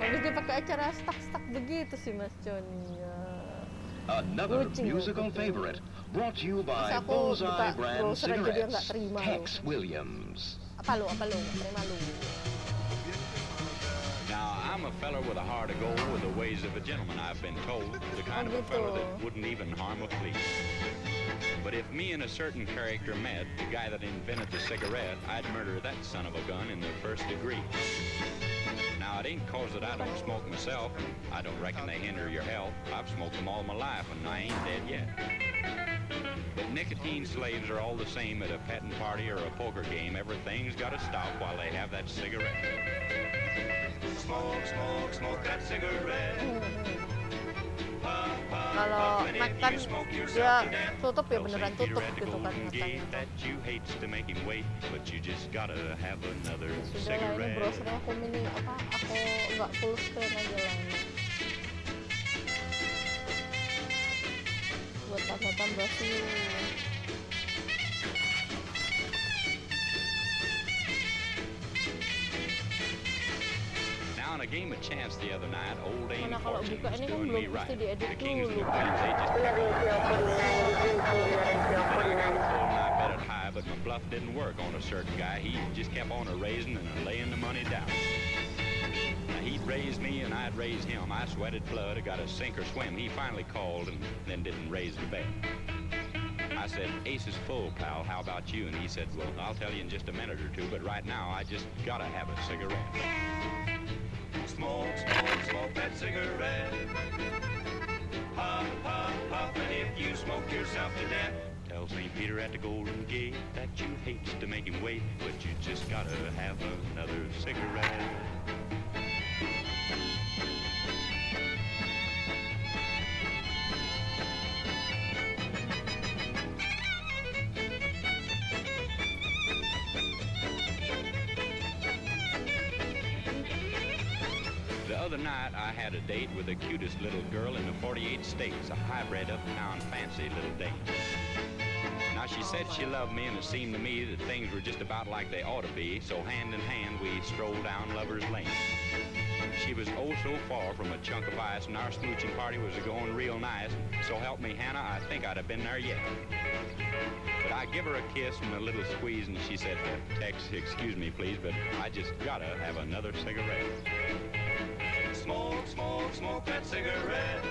Habis dia pakai acara stuck begitu sih Mas Joni ya. Another musical favorite brought to you by Bullseye brand cigarettes, Tex Williams. Apa lu? Nggak terima lu. Now, I'm a feller with a heart of gold, with the ways of a gentleman, I've been told. The kind of a feller that wouldn't even harm a flea. But if me and a certain character met, the guy that invented the cigarette, I'd murder that son of a gun in the first degree. Now, it ain't cause that I don't smoke myself. I don't reckon they hinder your health. I've smoked them all my life, and I ain't dead yet. But nicotine slaves are all the same at a petting party or a poker game. Everything's got to stop while they have that cigarette. Smoke, smoke, smoke that cigarette. Kalau makan dia tutup ya beneran tutup gitu kan matanya. Sudah lah, ini browsernya aku aku nggak full screen aja lah ini. Buat tambah-tambah sih. A game of chance the other night, old Dame Mana kalau Fortune buka was ini kan doing belum me right. mesti diedit The kings and dulu. the queens, they just kept on I bet it high, but my bluff didn't work on a certain guy. He just kept on raising and laying the money down. Now, he'd raise me and I'd raise him. I sweated blood, I got a sink or swim. He finally called and then didn't raise the bet. I said, ace is full, pal, how about you? And he said, well, I'll tell you in just a minute or two, but right now I just gotta have a cigarette. Smoke, smoke, smoke that cigarette. Puff, puff, puff, and if you smoke yourself to death, tell St. Peter at the Golden Gate that you hate to make him wait, but you just gotta have another cigarette. The other night, I had a date with the cutest little girl in the 48 states, a hybrid uptown fancy little date. Now, she said she loved me, and it seemed to me that things were just about like they ought to be, so hand in hand, we strolled down Lover's Lane. She was oh so far from a chunk of ice, and our smooching party was going real nice, so help me, Hannah, I think I'd have been there yet. But I give her a kiss and a little squeeze, and she said, Tex, excuse me, please, but I just gotta have another cigarette. Smoke, smoke, smoke that cigarette.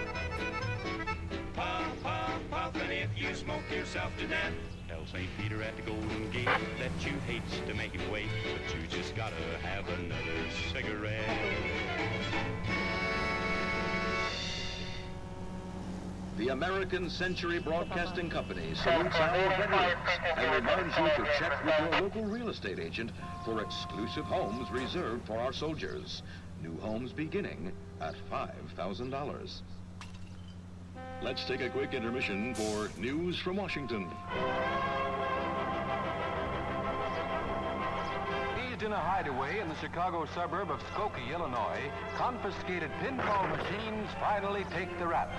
Puff, puff, puff, and if you smoke yourself to death, tell St. Peter at the Golden Gate that you hates to make him wait, but you just gotta have another cigarette. The American Century Broadcasting Company salutes our veterans and reminds you to check with your local real estate agent for exclusive homes reserved for our soldiers. New homes beginning at $5,000. Let's take a quick intermission for news from Washington. Seized in a hideaway in the Chicago suburb of Skokie, Illinois, confiscated pinball machines finally take the rap.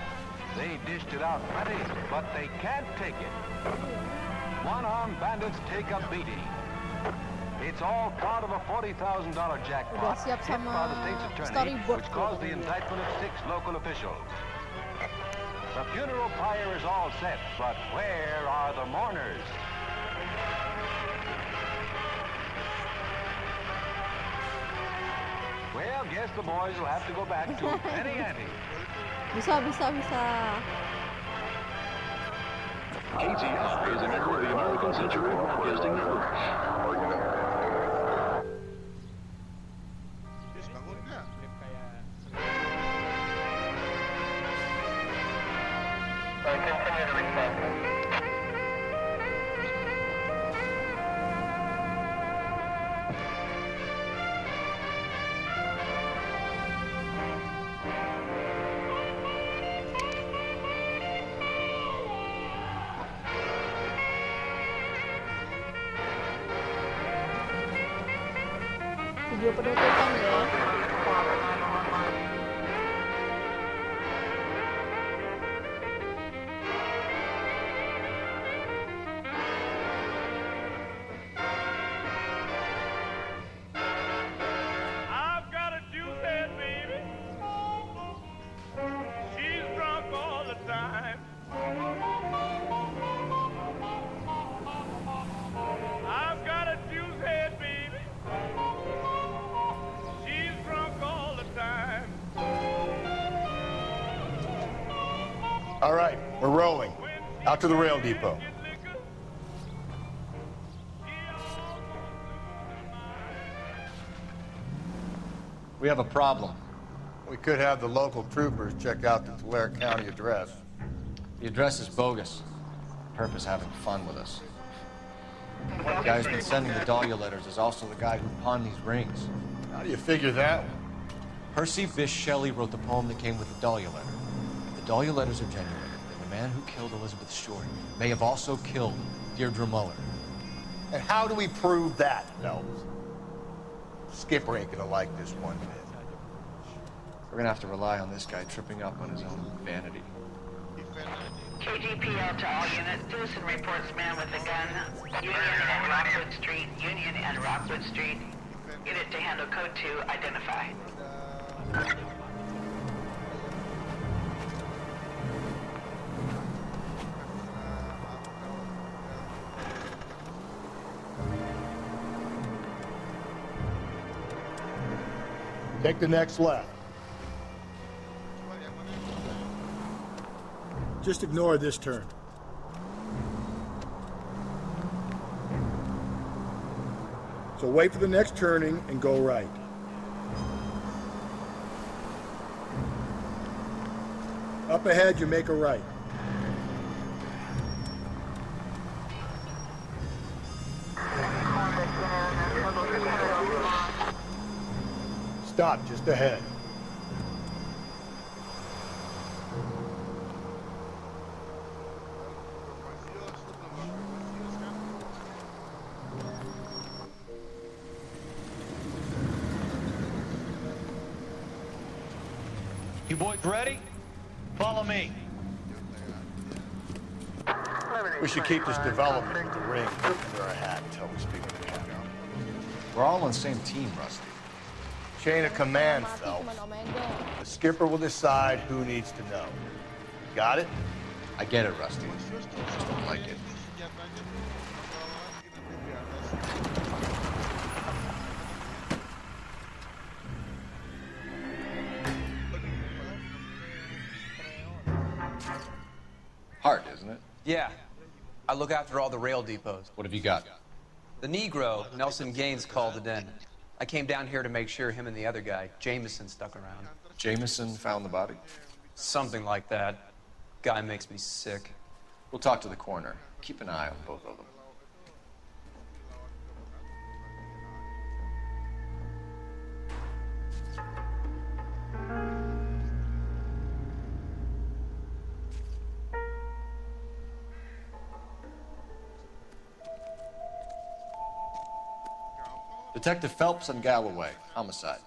They dished it out plenty, but they can't take it. One-armed bandits take a beating. It's all part of a $40,000 jackpot hit by the state's attorney, which caused the indictment of 6 local officials. The funeral pyre is all set, but where are the mourners? Well, guess the boys will have to go back to penny ante. Bisa. KTR is a member of the American Century Broadcasting Network. Video penutupan ya. We're rolling. Out to the rail depot. We have a problem. We could have the local troopers check out the Tulare County address. The address is bogus. Purpose having fun with us. The guy who's been sending the Dahlia letters is also the guy who pawned these rings. How do you figure that? Percy Bysshe Shelley wrote the poem that came with the Dahlia letter. If the Dahlia letters are genuine, then the man who killed Elizabeth Short may have also killed Deirdre Muller. And how do we prove that, Phelps? Skipper ain't gonna like this one bit. We're gonna have to rely on this guy tripping up on his own vanity. KGPL to all units. Citizen reports man with a gun. Union and Rockwood Street. Union and Rockwood Street. Unit to handle code 2. Identify. Take the next left. Just ignore this turn. So wait for the next turning and go right. Up ahead, you make a right. Stop just ahead. You boys ready? Follow me. We should keep this development with the ring under our hat until we speak with the captain. We're all on the same team, Rusty. Chain of command, Mati Phelps. cuman Omega. The skipper will decide who needs to know. Got it? I get it, Rusty. I just don't like it. Hard, isn't it? Yeah. I look after all the rail depots. What have you got? The Negro, Nelson Gaines, called it in. I came down here to make sure him and the other guy, Jameson, stuck around. Jameson found the body? Something like that. Guy makes me sick. We'll talk to the coroner. Keep an eye on both of them. Detective Phelps and Galloway, homicide.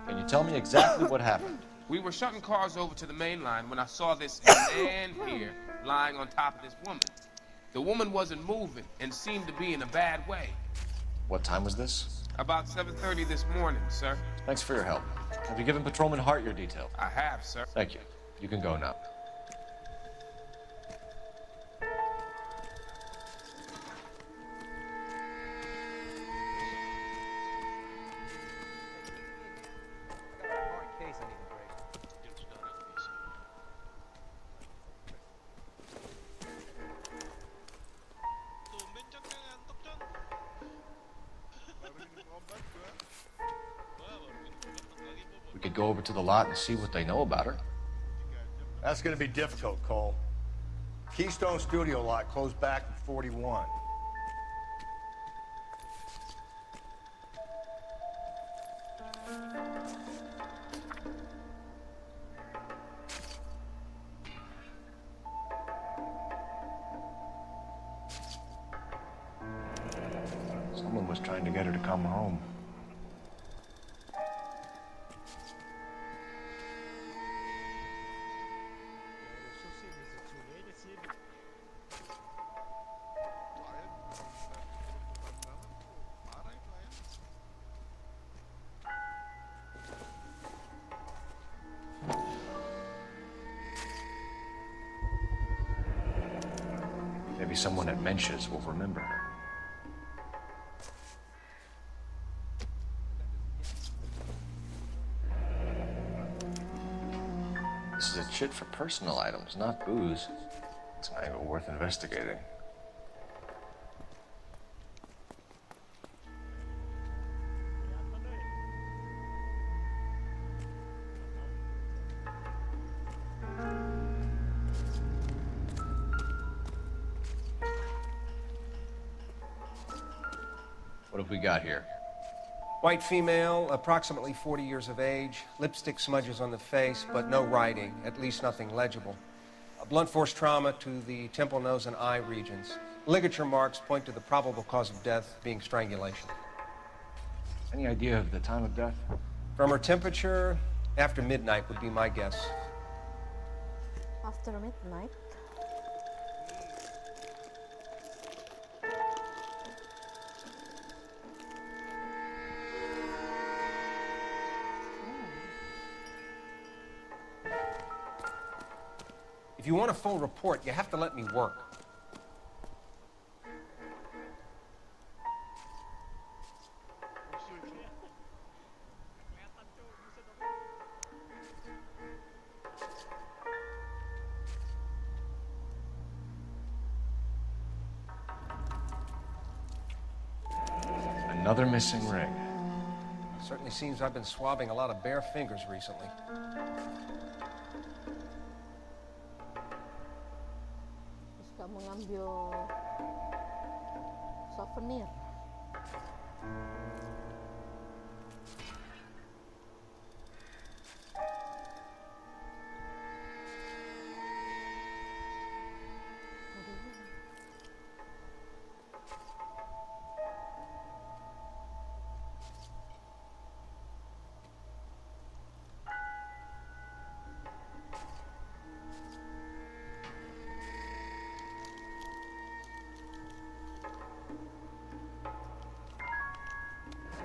Can you tell me exactly what happened? We were shutting cars over to the main line when I saw this man here lying on top of this woman. The woman wasn't moving and seemed to be in a bad way. What time was this? About 7:30 this morning, sir. Thanks for your help. Have you given Patrolman Hart your details? I have, sir. Thank you. You can go now. We could go over to the lot and see what they know about her. That's gonna be difficult, Cole. Keystone Studio lot closed back in 41. Someone was trying to get her to come home. Maybe someone at Mensch's will remember her. This is a chit for personal items, not booze. an angle worth investigating. What have we got here? White female, approximately 40 years of age, lipstick smudges on the face, but no writing, at least nothing legible. A blunt force trauma to the temple, nose, and eye regions. Ligature marks point to the probable cause of death being strangulation. Any idea of the time of death? From her temperature, after midnight would be my guess. After midnight. If you want a full report, you have to let me work. Another missing ring. Certainly seems I've been swabbing a lot of bare fingers recently. Suka mengambil souvenir.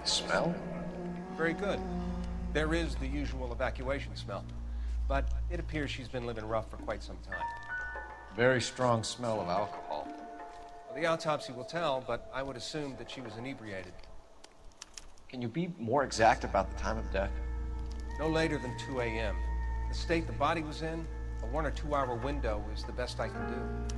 Smell? Very good. There is the usual evacuation smell, but it appears she's been living rough for quite some time. Very strong smell of alcohol. Well, the autopsy will tell, but I would assume that she was inebriated. Can you be more exact about the time of death? No later than 2 a.m. The state the body was in, a 1 or 2 hour window is the best I can do.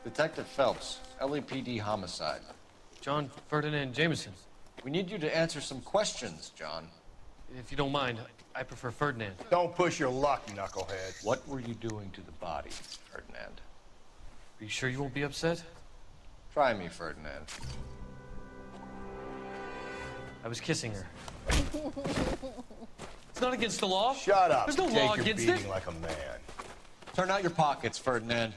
Detective Phelps, LAPD homicide. John Ferdinand Jameson. We need you to answer some questions, John. If you don't mind, I prefer Ferdinand. Don't push your luck, you knucklehead. What were you doing to the body, Ferdinand? Are you sure you won't be upset? Try me, Ferdinand. I was kissing her. It's not against the law. Shut up. There's no Take law your against beating it. like a man. Turn out your pockets, Ferdinand.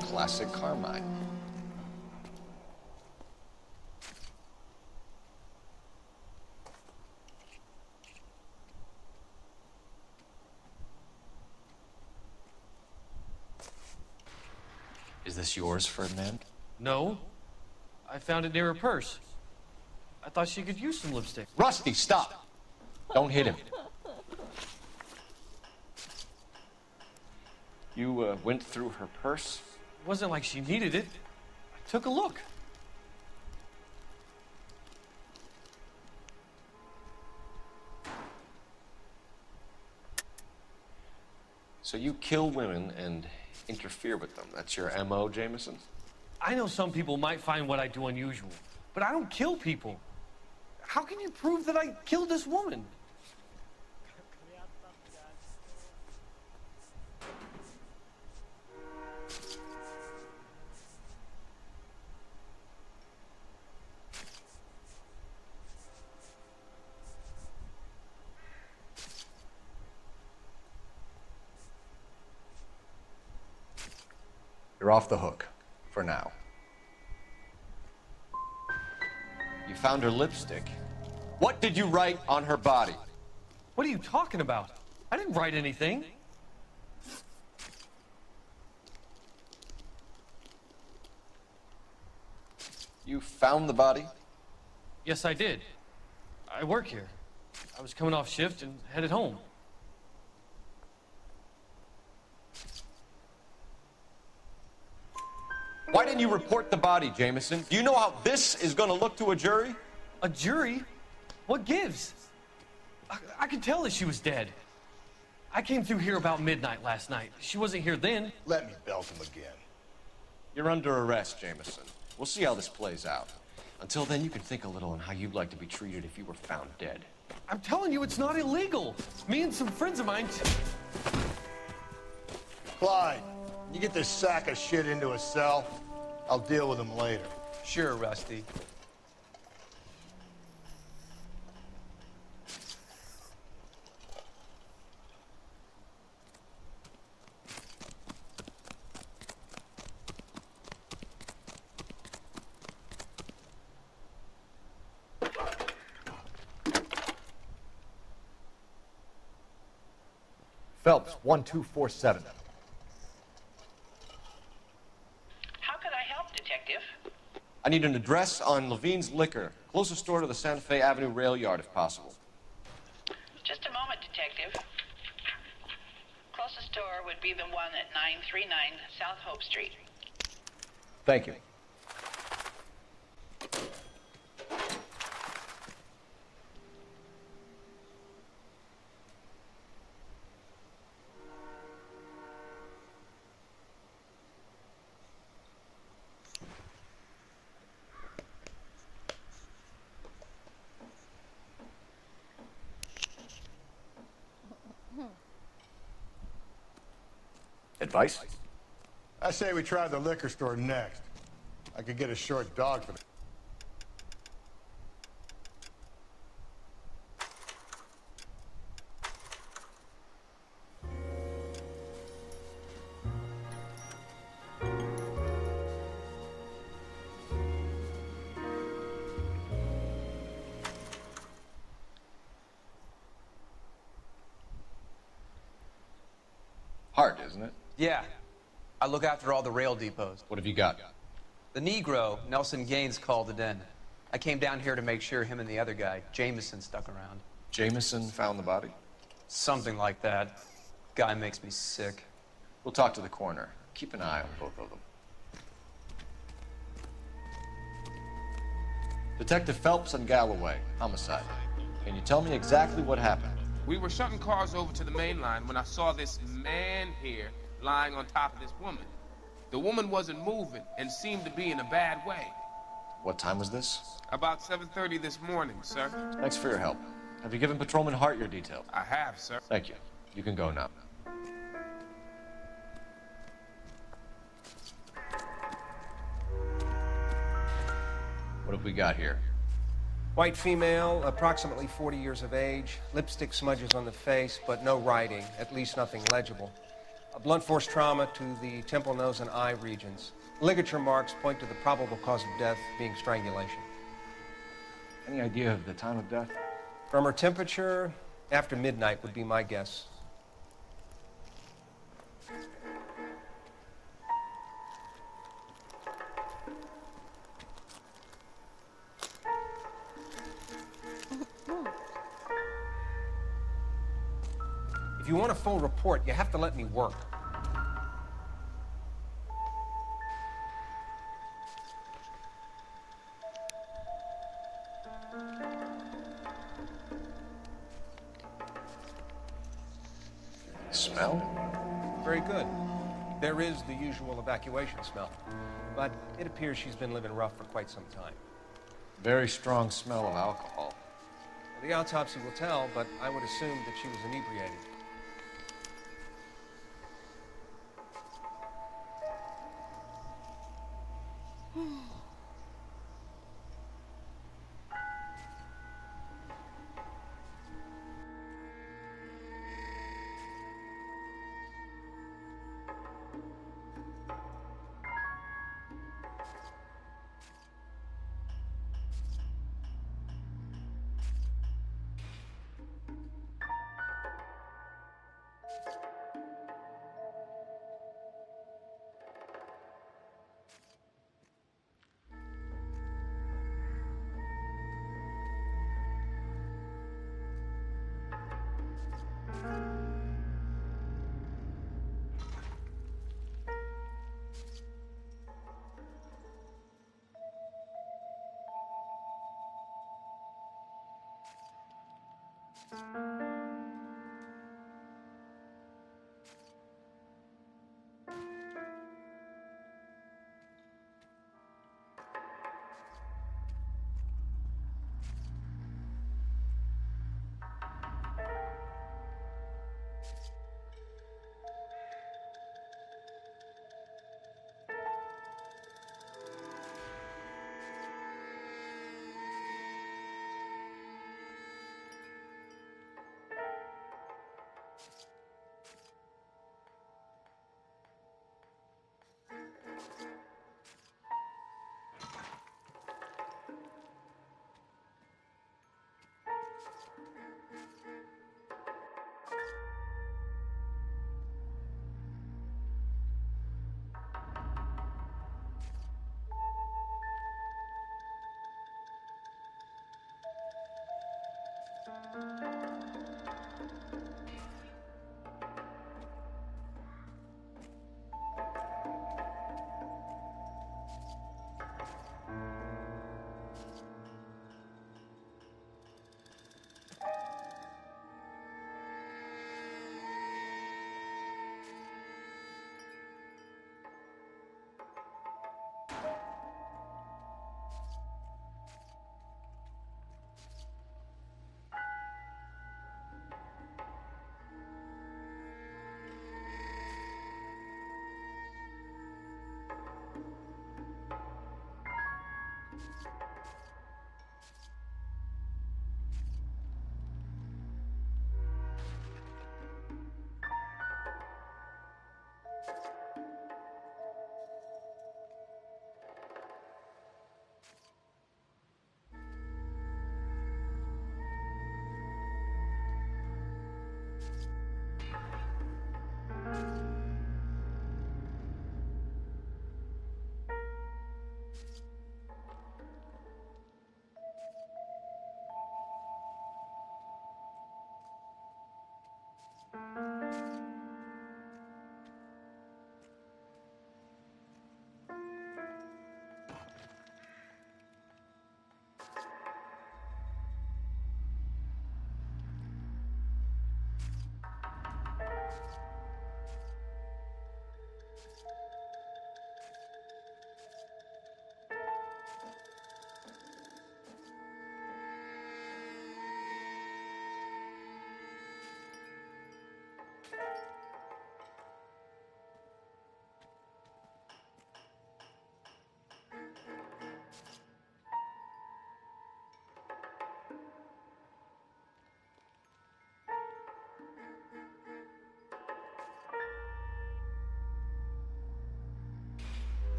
Classic Carmine. Is this yours, Ferdinand? No. I found it near her purse. I thought she could use some lipstick. Rusty, stop! Don't hit him. You went through her purse? It wasn't like she needed it. I took a look. So you kill women and interfere with them. That's your MO, Jameson? I know some people might find what I do unusual, but I don't kill people. How can you prove that I killed this woman? You're off the hook, for now. You found her lipstick. What did you write on her body? What are you talking about? I didn't write anything. You found the body? Yes, I did. I work here. I was coming off shift and headed home. Why didn't you report the body, Jameson? Do you know how this is going to look to a jury? A jury? What gives? I could tell that she was dead. I came through here about midnight last night. She wasn't here then. Let me belt him again. You're under arrest, Jameson. We'll see how this plays out. Until then, you can think a little on how you'd like to be treated if you were found dead. I'm telling you, it's not illegal. Me and some friends of mine... Clyde, you get this sack of shit into a cell. I'll deal with him later. Sure, Rusty. Phelps, 1247. How could I help, Detective? I need an address on Levine's Liquor. Closest store to the Santa Fe Avenue rail yard, if possible. Just a moment, Detective. Closest store would be the one at 939 South Hope Street. Thank you. Advice? I say we try the liquor store next. I could get a short dog for that. Hard, isn't it? Yeah. I look after all the rail depots. What have you got? The Negro, Nelson Gaines, called it in. I came down here to make sure him and the other guy, Jameson, stuck around. Jameson found the body? Something like that. Guy makes me sick. We'll talk to the coroner. Keep an eye on both of them. Detective Phelps and Galloway, homicide. Can you tell me exactly what happened? We were shutting cars over to the main line when I saw this man here lying on top of this woman. The woman wasn't moving and seemed to be in a bad way. What time was this? About 7:30 this morning, sir. Thanks for your help. Have you given Patrolman Hart your details? I have, sir. Thank you. You can go now. What have we got here? White female, approximately 40 years of age, lipstick smudges on the face, but no writing, at least nothing legible. A blunt force trauma to the temple, nose, and eye regions. Ligature marks point to the probable cause of death being strangulation. Any idea of the time of death? From her temperature, after midnight would be my guess. If you want a full report, you have to let me work. Smell? Very good. There is the usual evacuation smell, but it appears she's been living rough for quite some time. Very strong smell of alcohol. The autopsy will tell, but I would assume that she was inebriated.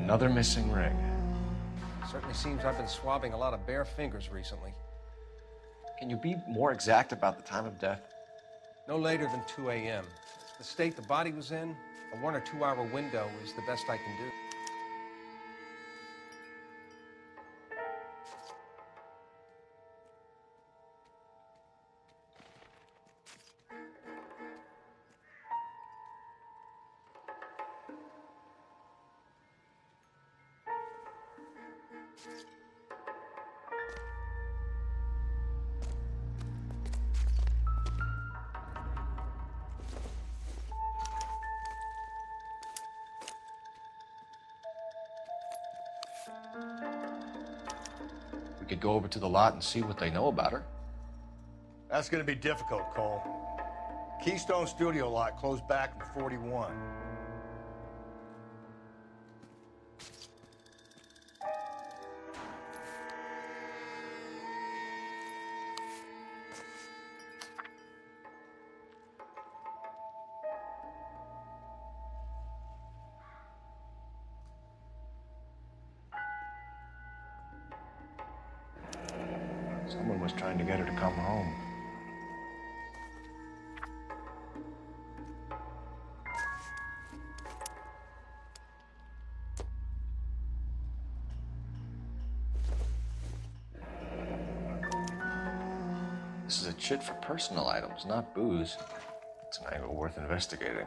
Another missing ring. Certainly seems I've been swabbing a lot of bare fingers recently. Can you be more exact about the time of death? No later than 2 a.m. The state the body was in, A 1 or 2 hour window is the best I can do. We could go over to the lot and see what they know about her. That's going to be difficult, Cole. Keystone Studio lot closed back in 41. Someone was trying to get her to come home. This is a chit for personal items, not booze. It's an angle worth investigating.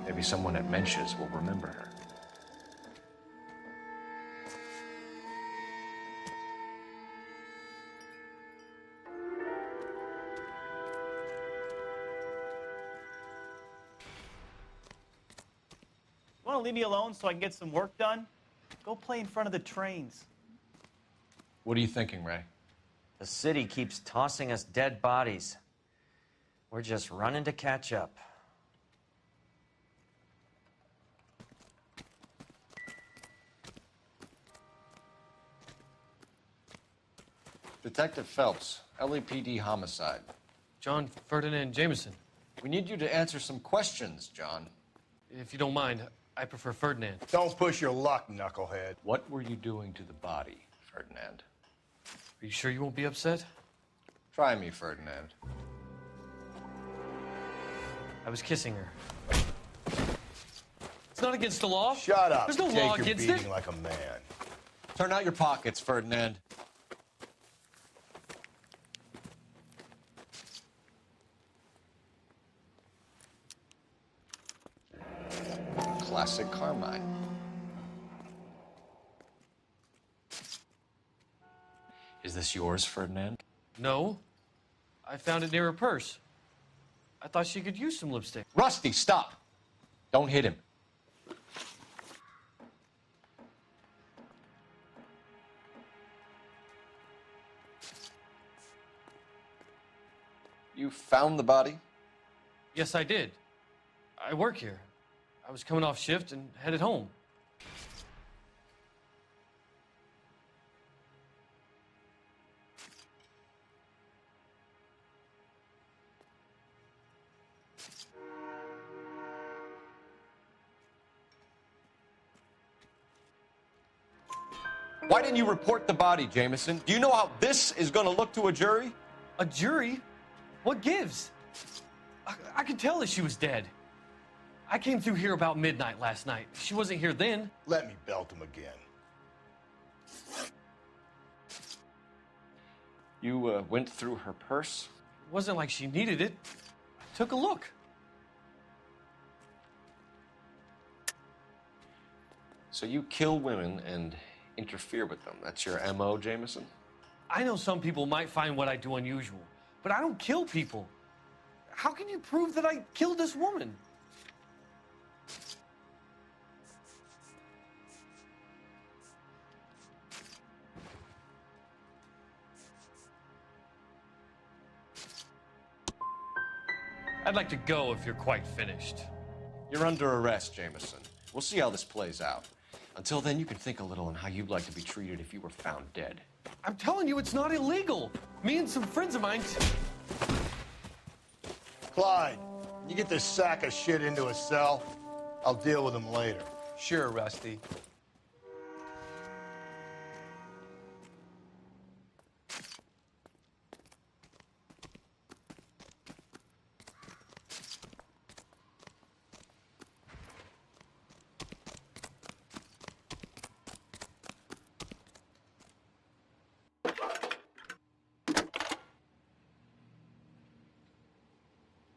Maybe someone at Mensch's will remember her. Want to leave me alone so I can get some work done? Go play in front of the trains. What are you thinking, Ray? The city keeps tossing us dead bodies. We're just running to catch up. Detective Phelps, LAPD homicide. John Ferdinand Jameson. We need you to answer some questions, John. If you don't mind, I prefer Ferdinand. Don't push your luck, knucklehead. What were you doing to the body, Ferdinand? Are you sure you won't be upset? Try me, Ferdinand. I was kissing her. It's not against the law. Shut up. There's no Take law your against beating it. like a man. Turn out your pockets, Ferdinand. Classic Carmine. Is this yours, Ferdinand? No. I found it near her purse. I thought she could use some lipstick. Rusty, stop! Don't hit him. You found the body? Yes, I did. I work here. I was coming off shift and headed home. Why didn't you report the body, Jameson? Do you know how this is going to look to a jury? A jury? What gives? I could tell that she was dead. I came through here about midnight last night. She wasn't here then. Let me belt him again. You went through her purse? It wasn't like she needed it. I took a look. So you kill women and interfere with them. That's your MO, Jameson? I know some people might find what I do unusual, but I don't kill people. How can you prove that I killed this woman? like to go if you're quite finished. You're under arrest, Jameson. We'll see how this plays out. Until then, you can think a little on how you'd like to be treated if you were found dead. I'm telling you, it's not illegal. Me and some friends of mine... Clyde, you get this sack of shit into a cell, I'll deal with him later. Sure, Rusty.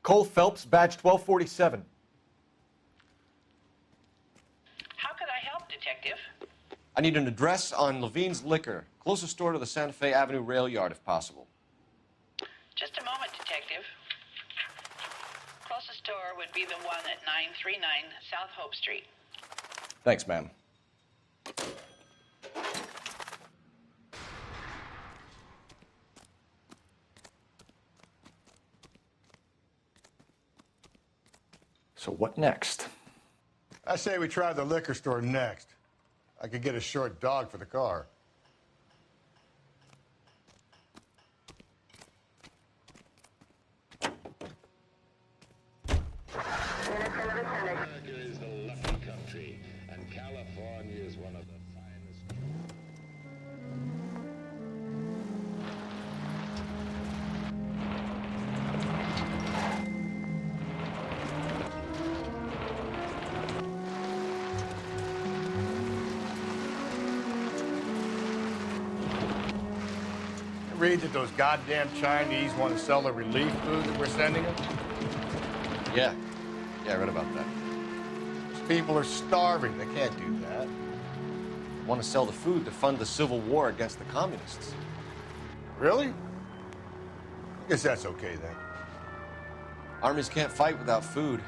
Cole Phelps, badge 1247. How could I help, Detective? I need an address on Levine's Liquor, closest store to the Santa Fe Avenue rail yard, if possible. Just a moment, Detective. Closest store would be the one at 939 South Hope Street. Thanks, ma'am. So what next? I say we try the liquor store next. I could get a short dog for the car. America is a lucky country, and California is one of the finest. Read that those goddamn Chinese want to sell the relief food that we're sending them? Yeah. Yeah, I read about that. Those people are starving. They can't do that. They want to sell the food to fund the civil war against the communists. Really? Guess that's okay then. Armies can't fight without food.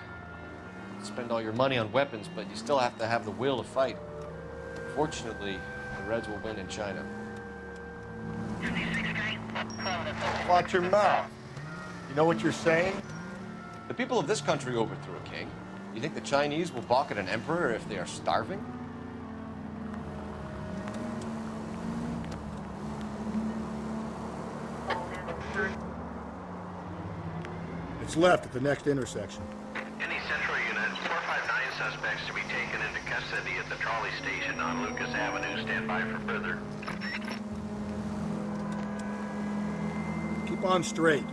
You spend all your money on weapons, but you still have to have the will to fight. Fortunately, the Reds will win in China. Watch your mouth. You know what you're saying? The people of this country overthrew a king. You think the Chinese will balk at an emperor if they are starving? It's left at the next intersection. Any Central Unit, 459 suspects to be taken into custody at the trolley station on Lucas Avenue. Stand by for further. Keep on straight.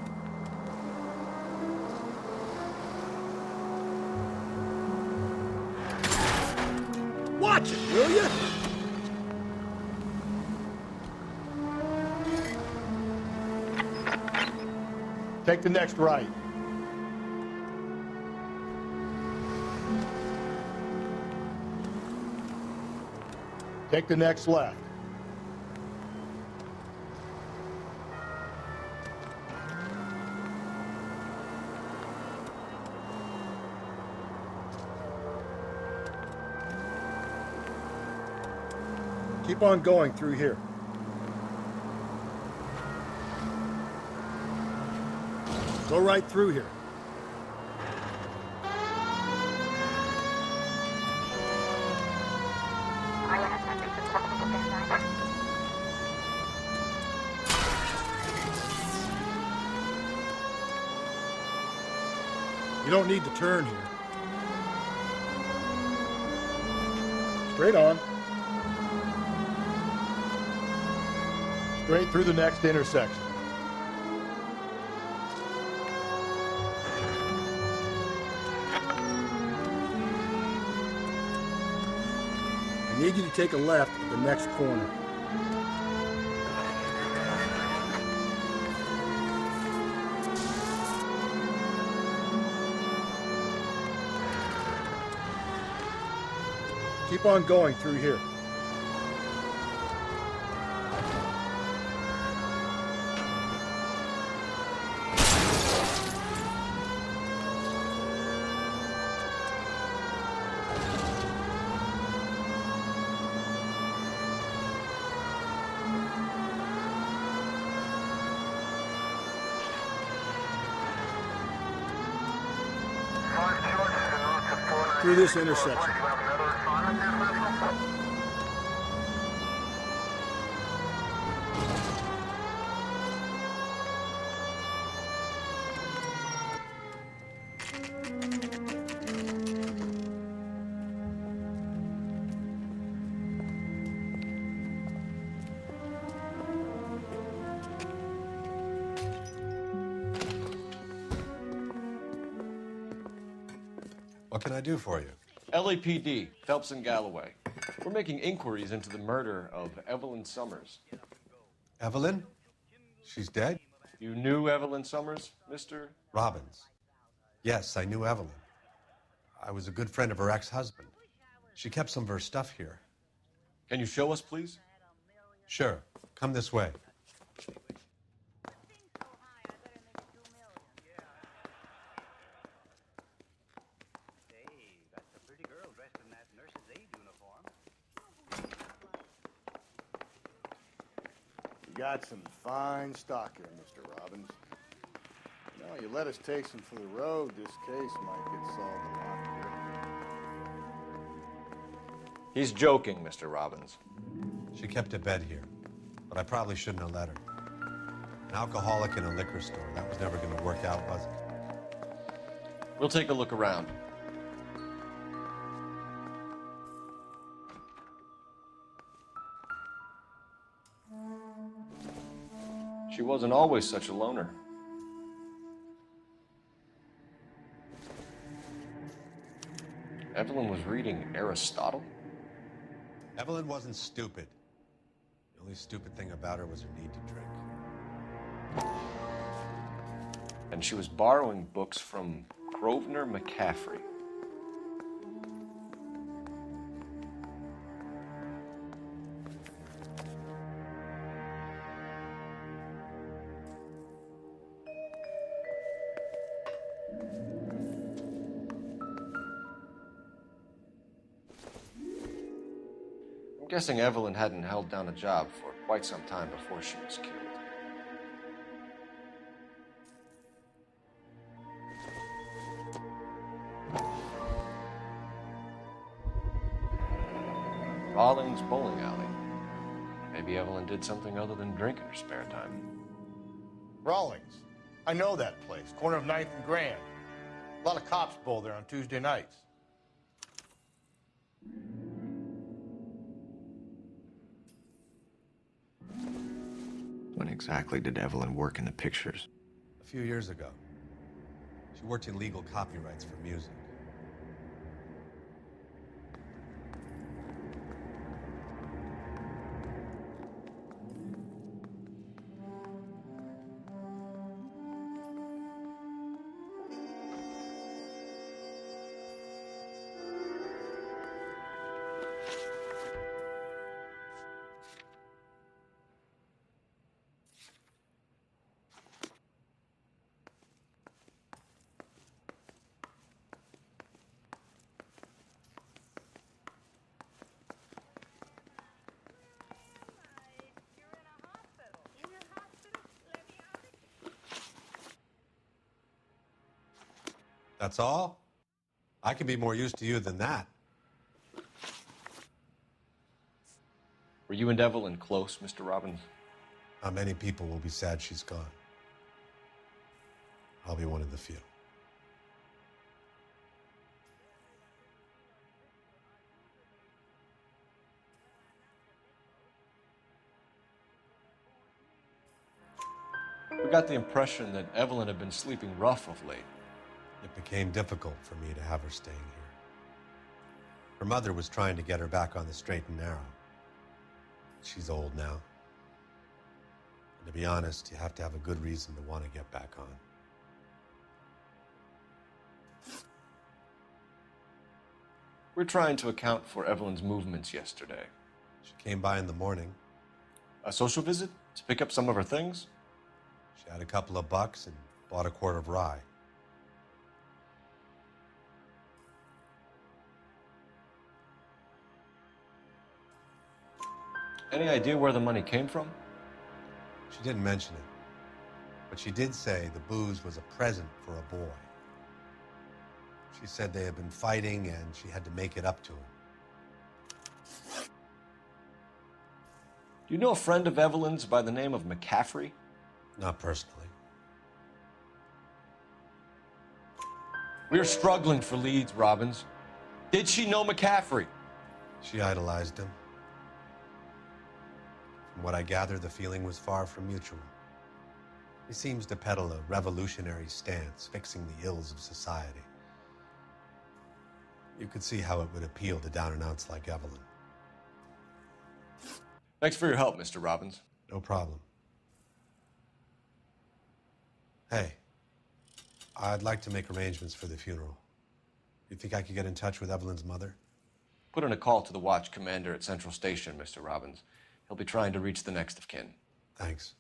Watch it, will you? Take the next right. Take the next left. Keep on going through here. Go right through here. You don't need to turn here. Straight on. Straight through the next intersection. I need you to take a left at the next corner. Keep on going through here. through this intersection. What can I do for you? LAPD, Phelps and Galloway. We're making inquiries into the murder of Evelyn Summers. Evelyn? She's dead? You knew Evelyn Summers, Mr. Robbins. Yes, I knew Evelyn. I was a good friend of her ex-husband. She kept some of her stuff here. Can you show us, please? Sure. Come this way. You got some fine stock here, Mr. Robbins. You know, you let us take some for the road, this case might get solved a lot quicker. He's joking, Mr. Robbins. She kept a bed here, but I probably shouldn't have let her. An alcoholic in a liquor store. That was never going to work out, was it? We'll take a look around. She wasn't always such a loner. Evelyn was reading Aristotle? Evelyn wasn't stupid. The only stupid thing about her was her need to drink. And she was borrowing books from Grosvenor McCaffrey. I'm guessing Evelyn hadn't held down a job for quite some time before she was killed. Rawlings Bowling Alley. Maybe Evelyn did something other than drink in her spare time. Rawlings. I know that place. Corner of 9th and Grand. A lot of cops bowl there on Tuesday nights. When exactly did Evelyn work in the pictures? A few years ago. She worked in legal copyrights for music. That's all? I can be more used to you than that. Were you and Evelyn close, Mr. Robbins? How many people will be sad she's gone? I'll be one of the few. We got the impression that Evelyn had been sleeping rough of late. It became difficult for me to have her staying here. Her mother was trying to get her back on the straight and narrow. She's old now. And to be honest, you have to have a good reason to want to get back on. We're trying to account for Evelyn's movements yesterday. She came by in the morning. A social visit? To pick up some of her things? She had a couple of bucks and bought a quart of rye. Any idea where the money came from? She didn't mention it, but she did say the booze was a present for a boy. She said they had been fighting and she had to make it up to him. Do you know a friend of Evelyn's by the name of McCaffrey? Not personally. We're struggling for leads, Robbins. Did she know McCaffrey? She idolized him. From what I gather, the feeling was far from mutual. He seems to peddle a revolutionary stance, fixing the ills of society. You could see how it would appeal to down-and-outs like Evelyn. Thanks for your help, Mr. Robbins. No problem. Hey, I'd like to make arrangements for the funeral. You think I could get in touch with Evelyn's mother? Put in a call to the watch commander at Central Station, Mr. Robbins. He'll be trying to reach the next of kin. Thanks.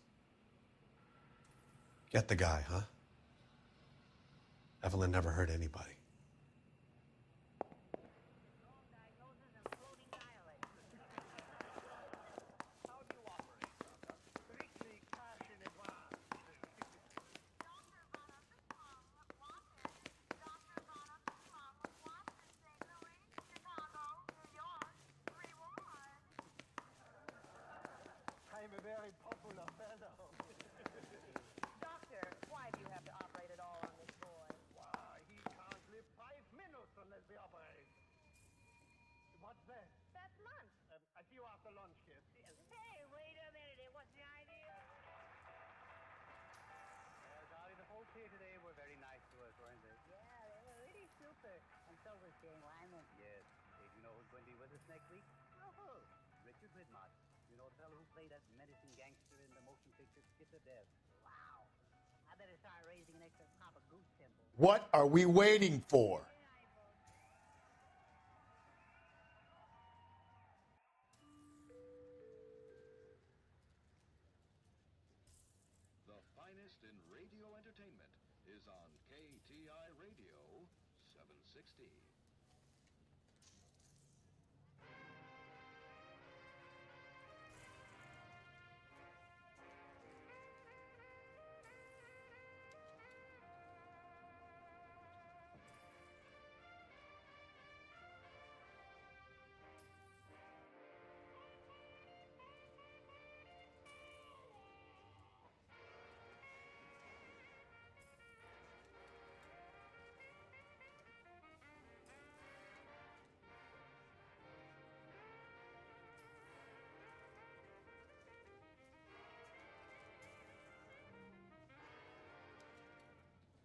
Get the guy, huh? Evelyn never hurt anybody. I'm a very popular fellow. Doctor, why do you have to operate at all on this boy? Why, he can't live 5 minutes unless we operate. What's that? That's lunch. I see you after lunch, kid. Hey, wait a minute. What's the idea? Darling, the whole team today were very nice to us, weren't they? Yeah, they were really super. And so was Jane Wyman. Yes. Hey, do you know who's going to be with us next week? Oh, who? Richard Widmark. You know the fellow who played that menacing gangster in the motion picture Skip to Death? Wow. I better start raising an extra Papa Goose temple. What are we waiting for? The finest in radio entertainment is on KTI Radio 760.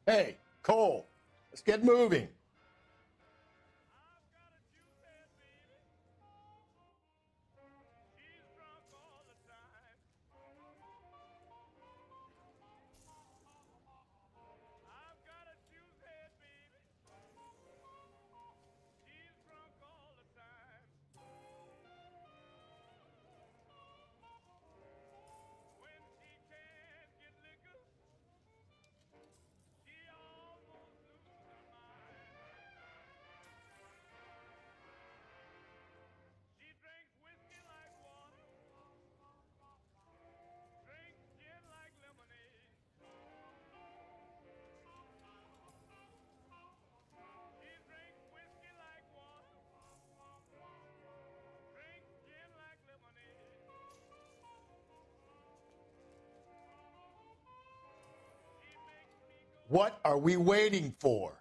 Hey, Cole, let's get moving. What are we waiting for?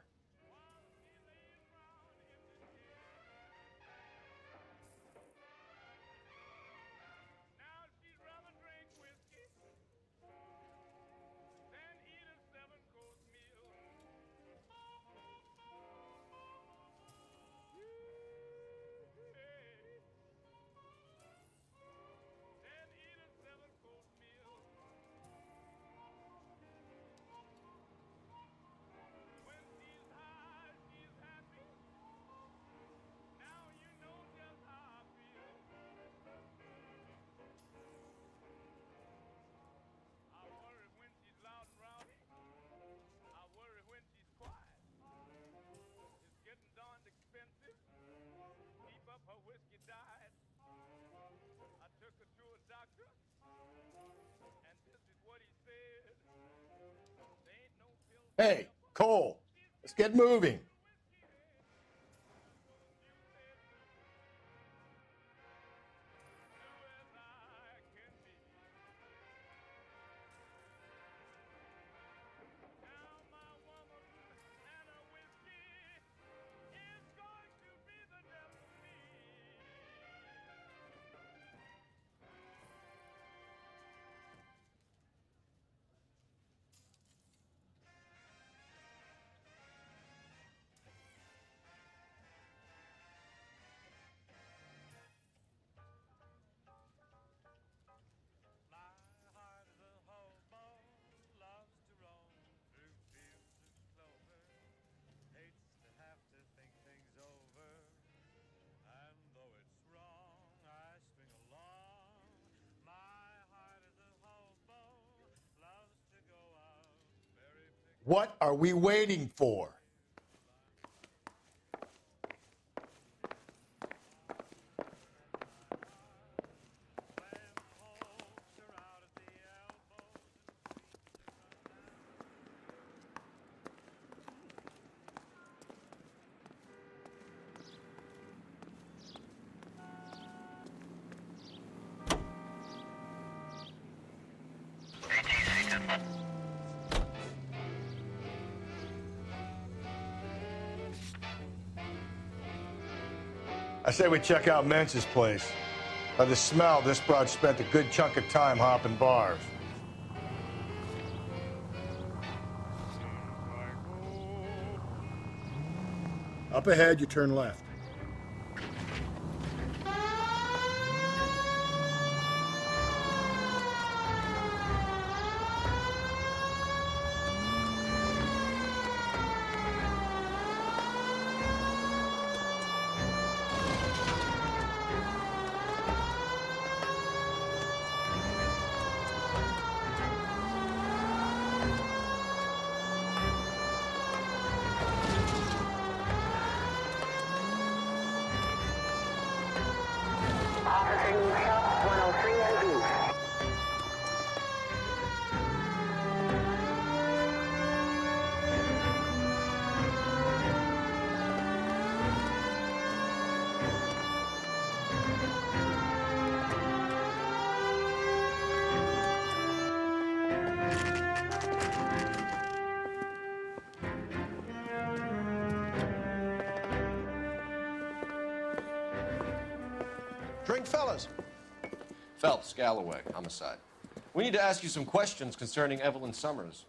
Hey, Cole, let's get moving. What are we waiting for? I say we check out Mentz's place. By the smell, this broad spent a good chunk of time hopping bars. Up ahead, you turn left. Drink, fellas. Phelps, Galloway, homicide. We need to ask you some questions concerning Evelyn Summers.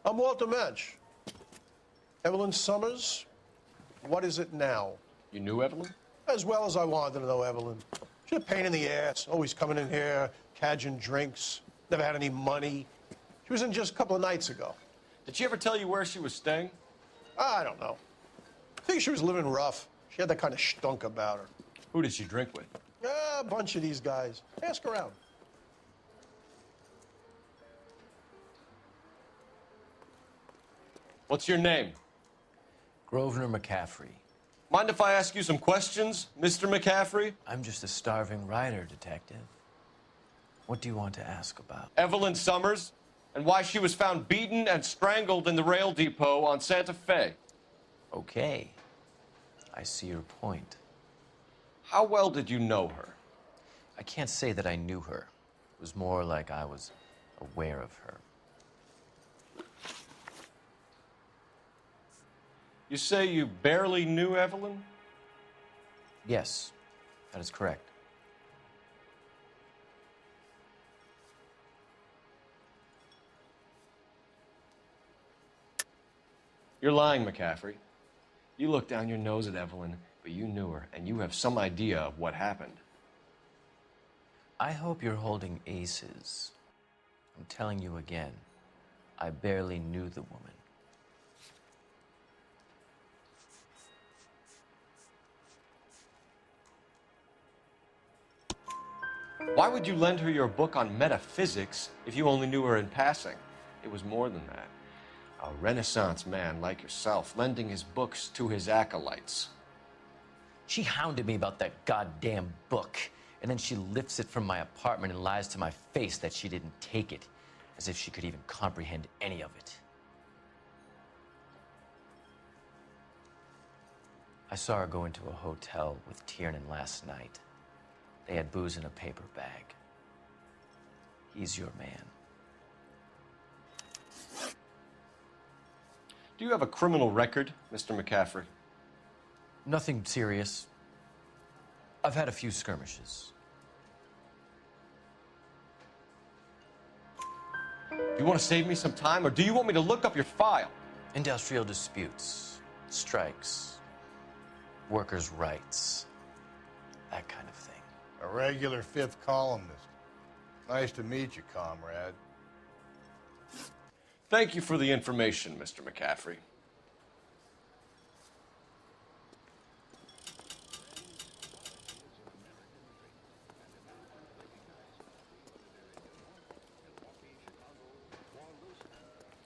I'm Walter Mensch. Evelyn Summers, what is it now? You knew Evelyn? As well as I wanted to know Evelyn. She's a pain in the ass, always coming in here, cadging drinks, never had any money. She was in just a couple of nights ago. Did she ever tell you where she was staying? I don't know. I think she was living rough. She had that kind of stunk about her. Who did she drink with? A bunch of these guys. Ask around. What's your name? Grosvenor McCaffrey. Mind if I ask you some questions, Mr. McCaffrey? I'm just a starving writer, detective. What do you want to ask about? Evelyn Summers, and why she was found beaten and strangled in the rail depot on Santa Fe. Okay. I see your point. How well did you know her? I can't say that I knew her. It was more like I was aware of her. You say you barely knew Evelyn? Yes, that is correct. You're lying, McCaffrey. You looked down your nose at Evelyn, but you knew her, and you have some idea of what happened. I hope you're holding aces. I'm telling you again, I barely knew the woman. Why would you lend her your book on metaphysics if you only knew her in passing? It was more than that. A Renaissance man like yourself, lending his books to his acolytes. She hounded me about that goddamn book, and then she lifts it from my apartment and lies to my face that she didn't take it, as if she could even comprehend any of it. I saw her go into a hotel with Tiernan last night. They had booze in a paper bag. He's your man. Do you have a criminal record, Mr. McCaffrey? Nothing serious. I've had a few skirmishes. Do you want to save me some time, or do you want me to look up your file? Industrial disputes, strikes, workers' rights, that kind of thing. A regular fifth columnist. Nice to meet you, comrade. Thank you for the information, Mr. McCaffrey.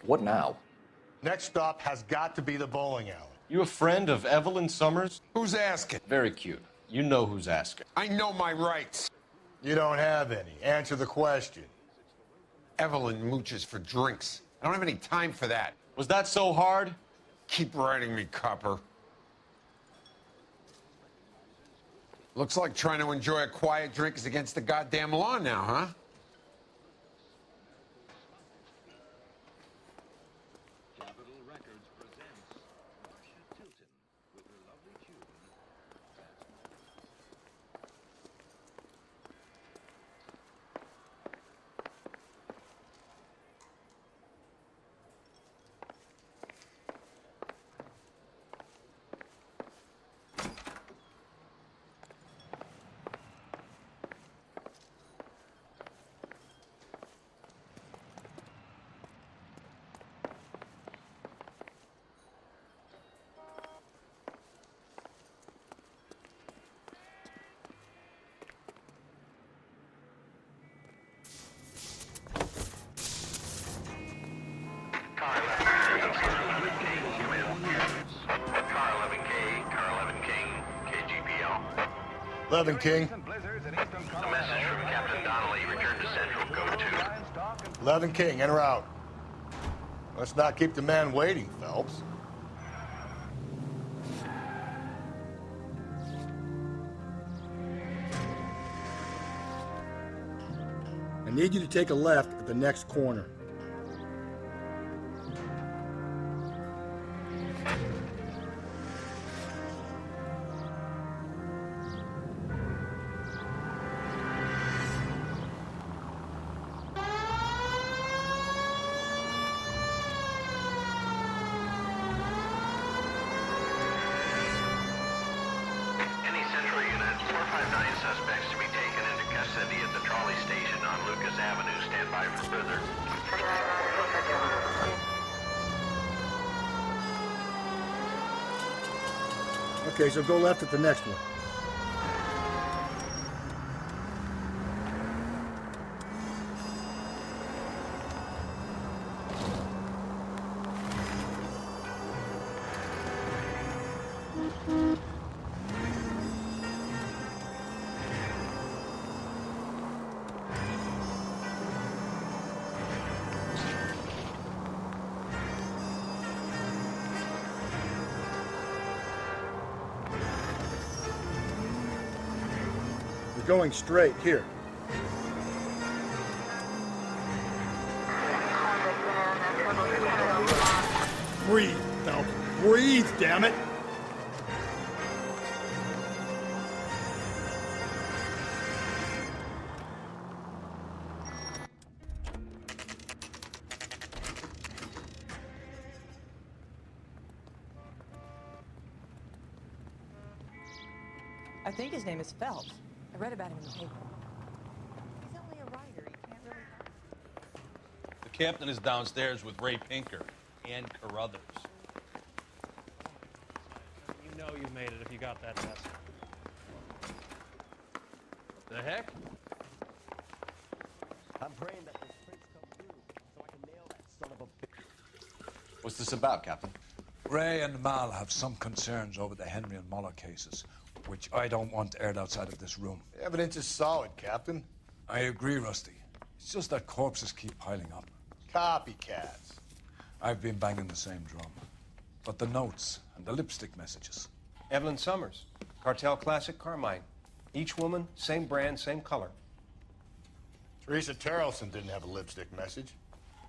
What now? Next stop has got to be the bowling alley. You a friend of Evelyn Summers? Who's asking? Very cute. You know who's asking. I know my rights. You don't have any. Answer the question. Evelyn mooches for drinks. I don't have any time for that. Was that so hard? Keep writing me, copper. Looks like trying to enjoy a quiet drink is against the goddamn law now, huh? King. A message from Captain Donnelly. Return to Central. Go to. King, in or out? Let's not keep the man waiting, Phelps. I need you to take a left at the next corner. Okay, so go left at the next one. Going straight here. Breathe, Phelps. Breathe, damn it. I think his name is Phelps. I read about him in the paper. He's only a writer. He can't really... The captain is downstairs with Ray Pinker and Carruthers. You know you made it if you got that message. The heck? I'm praying that this prince comes through so I can nail that son of a bitch. What's this about, Captain? Ray and Mal have some concerns over the Henry and Muller cases, which I don't want aired outside of this room. The evidence is solid, Captain. I agree, Rusty. It's just that corpses keep piling up. Copycats. I've been banging the same drum. But the notes and the lipstick messages. Evelyn Summers, Cartel Classic Carmine. Each woman, same brand, same color. Teresa Terrelson didn't have a lipstick message.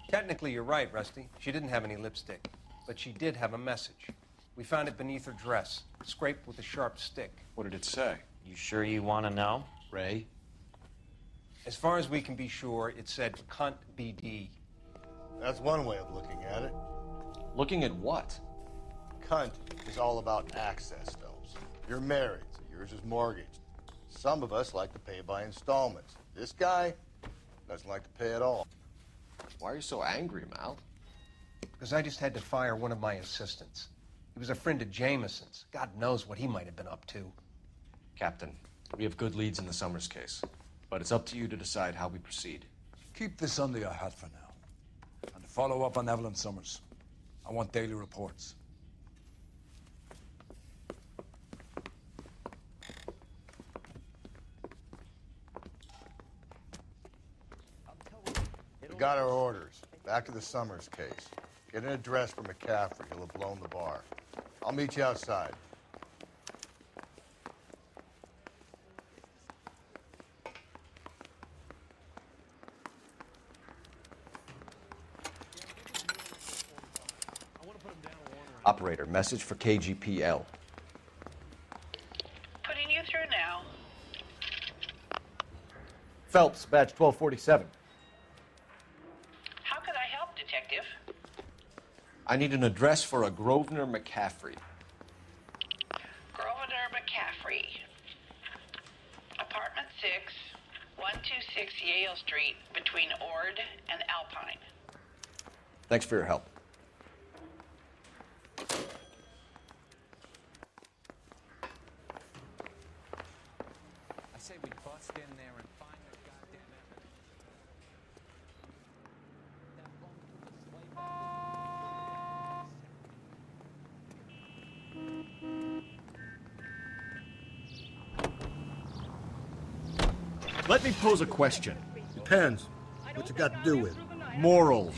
Technically, you're right, Rusty. She didn't have any lipstick. But she did have a message. We found it beneath her dress, scraped with a sharp stick. What did it say? You sure you want to know? Ray? As far as we can be sure, it said, "Cunt BD." That's one way of looking at it. Looking at what? Cunt is all about access, Phelps. You're married, so yours is mortgaged. Some of us like to pay by installments. This guy doesn't like to pay at all. Why are you so angry, Mal? Because I just had to fire one of my assistants. He was a friend of Jameson's. God knows what he might have been up to. Captain, we have good leads in the Summers case, but it's up to you to decide how we proceed. Keep this under your hat for now. And follow up on Evelyn Summers. I want daily reports. We got our orders. Back to the Summers case. Get an address for McCaffrey. He'll have blown the bar. I'll meet you outside. Operator, message for KGPL. Putting you through now. Phelps, badge 1247. How could I help, Detective? I need an address for a Grosvenor McCaffrey. Grosvenor McCaffrey. Apartment 6, 126 Yale Street, between Ord and Alpine. Thanks for your help. I say we bust in there and find the goddamn evidence. Let me pose a question. Depends. What's it got to do with? Morals.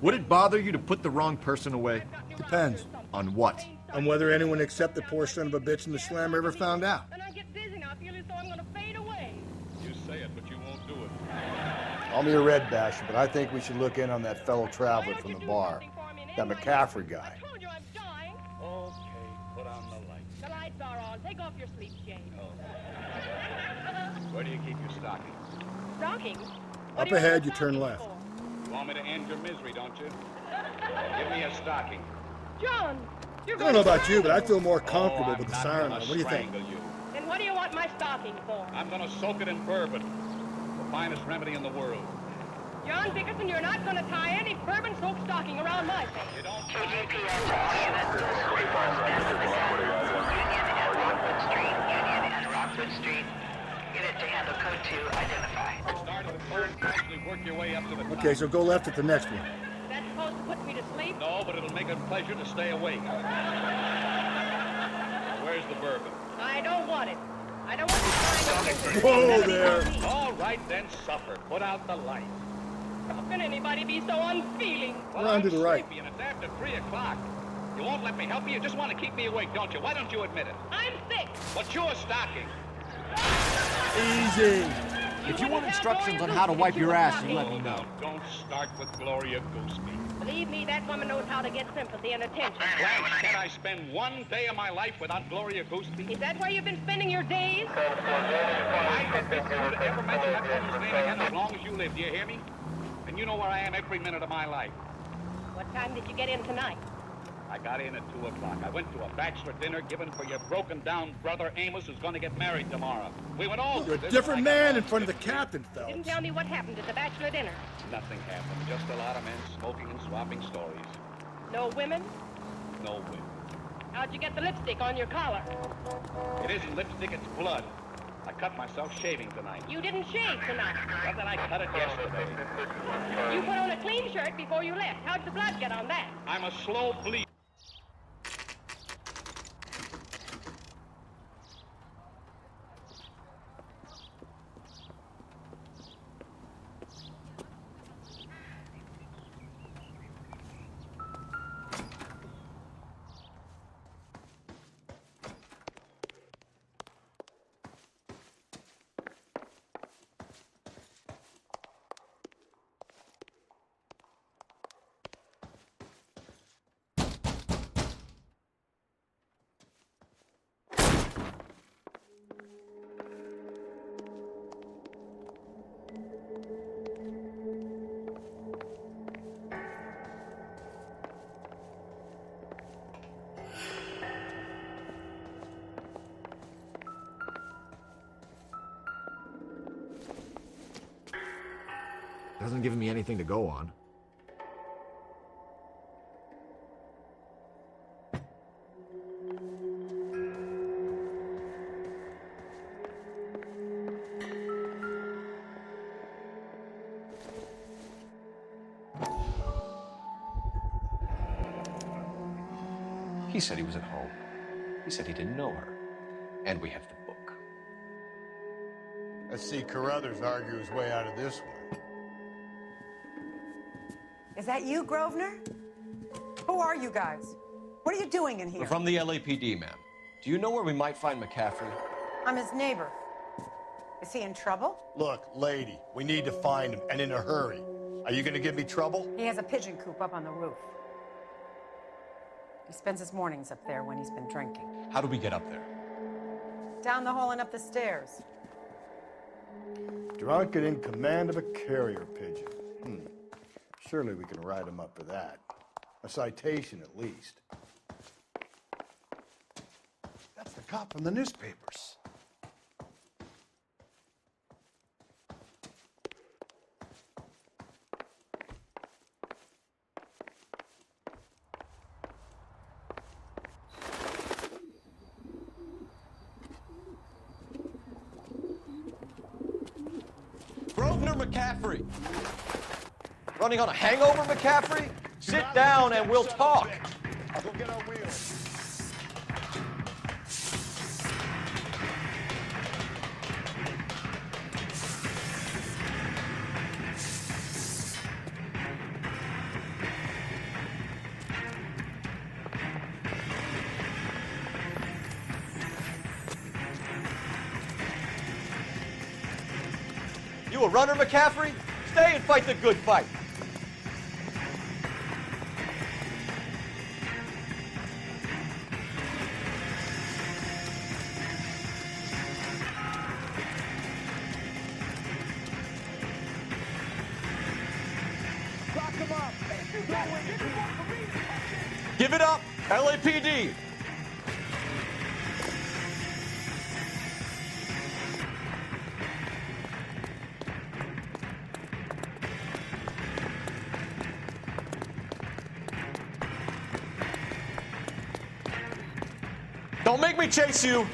Would it bother you to put the wrong person away? Depends. On what? On whether anyone except the poor son of a bitch in the slammer ever found out. You say it, but you won't do it. Call me a red basher, but I think we should look in on that fellow traveler from the bar. That McCaffrey guy. Okay, put on the lights. The lights are on. Take off your sleep shade. Where do you keep your stockings? Stockings? Up ahead, you turn left. You want me to end your misery, don't you? Give me a stocking. John, you're I don't know about you, but I feel more comfortable with the siren on. I'm What do you think? strangle you. Then what do you want my stocking for? I'm gonna soak it in bourbon. The finest remedy in the world. John Dickerson, you're not going to tie any bourbon-soaked stocking around my face. You don't KGPL to all units. This reports men with a gun. Union and Rockwood Street. Union and Rockwood Street. Unit to handle code 2. Identify. Start at the phone, actually work your way up to the top. Okay, so go left at the next one. That's supposed to put me to sleep? No, but it'll make it a pleasure to stay awake. Where's the bourbon? I don't want it. I don't want to find Whoa there! All right, then suffer. Put out the light. How can anybody be so unfeeling? Well, Round to I'm the right. sleepy, and it's after 3 o'clock. You won't let me help you? You just want to keep me awake, don't you? Why don't you admit it? I'm sick. What's your stocking? Easy. If you want instructions on how to wipe your ass, you let me know. Don't start with Gloria Gooseby. Believe me, that woman knows how to get sympathy and attention. Blanche, can I spend one day of my life without Gloria Gooseby? Is that where you've been spending your days? I forbid you to ever mention that woman's name again as long as you live. Do you hear me? And you know where I am every minute of my life. What time did you get in tonight? I got in at 2 o'clock. I went to a bachelor dinner given for your broken-down brother Amos, who's going to get married tomorrow. We went all You're through a this. different man in front of the captain, Didn't Phelps. tell me what happened at the bachelor dinner. Nothing happened. Just a lot of men smoking and swapping stories. No women? No women. How'd you get the lipstick on your collar? It isn't lipstick, it's blood. I cut myself shaving tonight. You didn't shave tonight. Not that I cut it yesterday. You put on a clean shirt before you left. How'd the blood get on that? I'm a slow bleeder. Doesn't give me anything to go on. said he was at home. He said he didn't know her. And we have the book. Let's see Carruthers argue his way out of this one. Is that you, Grosvenor? Who are you guys? What are you doing in here? We're from the LAPD, ma'am. Do you know where we might find McCaffrey? I'm his neighbor. Is he in trouble? Look, lady, we need to find him, and in a hurry. Are you going to give me trouble? He has a pigeon coop up on the roof. He spends his mornings up there when he's been drinking. How do we get up there? Down the hall and up the stairs. Drunk and in command of a carrier pigeon. Surely we can write him up for that. A citation, at least. That's the cop from the newspapers. Grosvenor McCaffrey. Running on a hangover, McCaffrey? Sit down and we'll talk. I'll go get our wheels. You a runner, McCaffrey? Stay and fight the good fight. Lock him up. Give it up, LAPD. Don't make me chase you.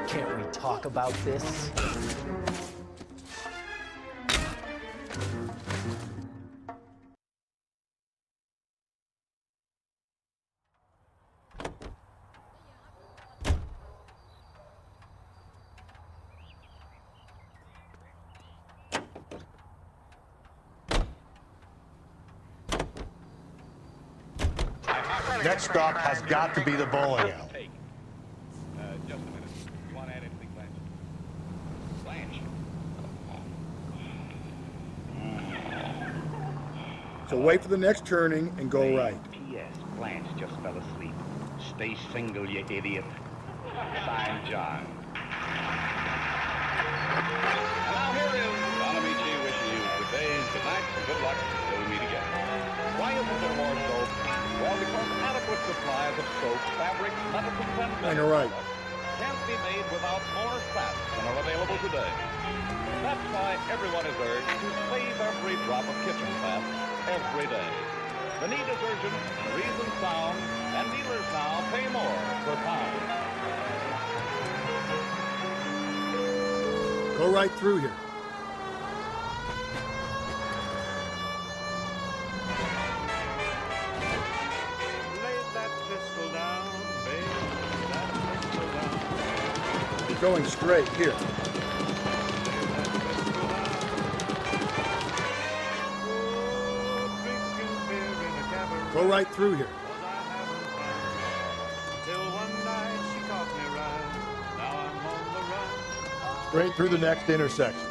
Can't we talk about this? Next stop has got to be the bowling alley. Just a minute. You want to add anything, Blanche? Blanche. So wait for the next turning and go right. P.S. Blanche just fell asleep. Stay single, you idiot. Signed, John. And now here is Bonamici wishing you good days, good night, and good luck until we meet again. Why isn't there more soap? Well, because adequate supplies of soap, fabrics, medicines, and Hang right. can't be made without more fats than are available today. That's why everyone is urged to save every drop of kitchen fat every day. The need is urgent, the reason sound, and dealers now pay more per pound. Go right through here. You're going straight here. Go right through here. Straight through the next intersection.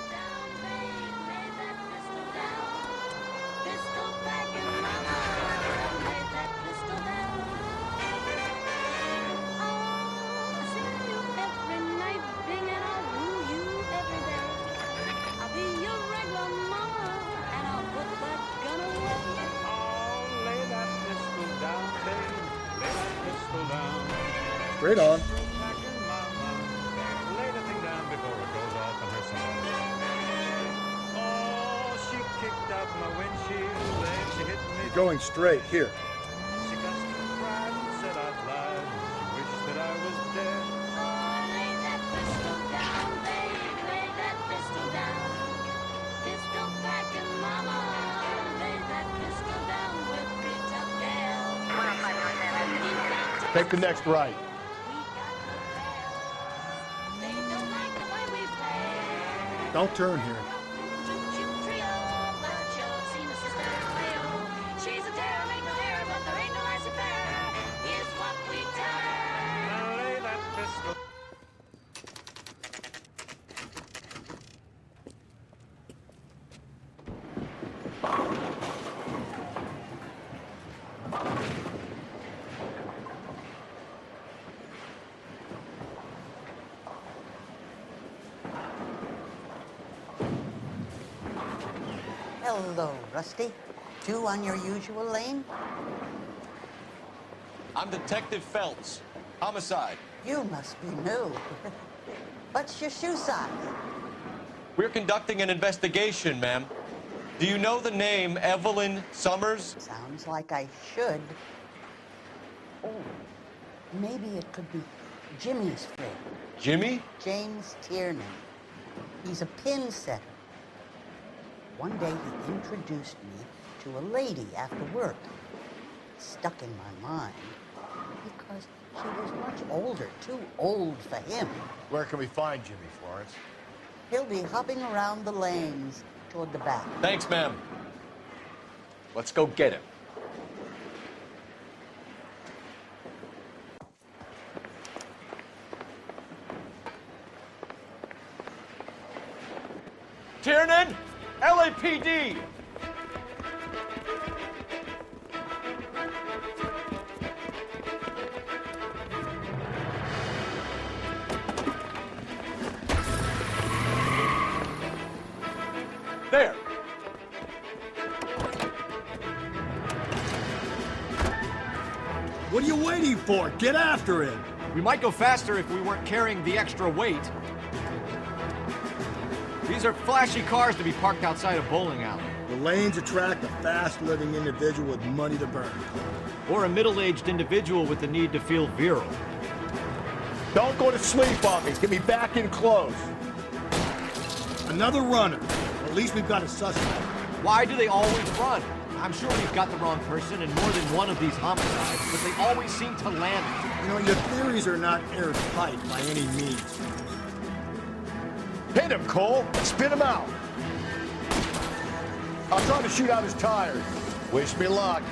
Straight on. going straight. Here. She cussed and cried and said I'd lied. She wished that I was dead. Lay that pistol down, babe, lay that pistol down. Pistol packing mama, lay that pistol down with pretty gal. Take the next right. They don't like the way we play. Don't turn here. Choo-choo trio, but you've seen a sister Cleo. She's a terror, make no error, but there ain't no laissez-faire. Here's what we tell her. Now lay that pistol. Hello, Rusty. Two on your usual lane? I'm Detective Phelps. Homicide. You must be new. What's your shoe size? We're conducting an investigation, ma'am. Do you know the name Evelyn Summers? Sounds like I should. Oh, maybe it could be Jimmy's friend. Jimmy? James Tiernan. He's a pin setter. One day he introduced me to a lady after work. It stuck in my mind because she was much older, too old for him. Where can we find Jimmy, Florence? He'll be hopping around the lanes toward the back. Thanks, ma'am. Let's go get him. Tiernan! LAPD! There! What are you waiting for? Get after him! We might go faster if we weren't carrying the extra weight. These are flashy cars to be parked outside a bowling alley. The lanes attract a fast-living individual with money to burn. Or a middle-aged individual with the need to feel virile. Don't go to sleep on me. Get me back in close. Another runner. At least we've got a suspect. Why do they always run? I'm sure we've got the wrong person in more than one of these homicides, but they always seem to land it. You know, your theories are not airtight by any means. Hit him, Cole. Spin him out. I'm trying to shoot out his tires. Wish me luck.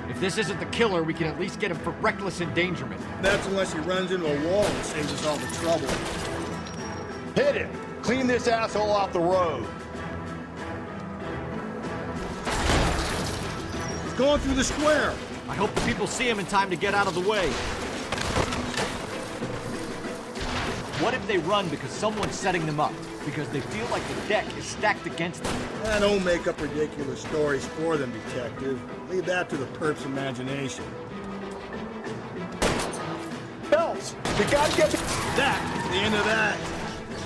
If this isn't the killer, we can at least get him for reckless endangerment. That's unless he runs into a wall and saves us all the trouble. Hit him. Clean this asshole off the road. He's going through the square. I hope the people see him in time to get out of the way. What if they run because someone's setting them up? Because they feel like the deck is stacked against them? Don't make up ridiculous stories for them, detective. Leave that to the perp's imagination. Phelps, you gotta get that. The end of that.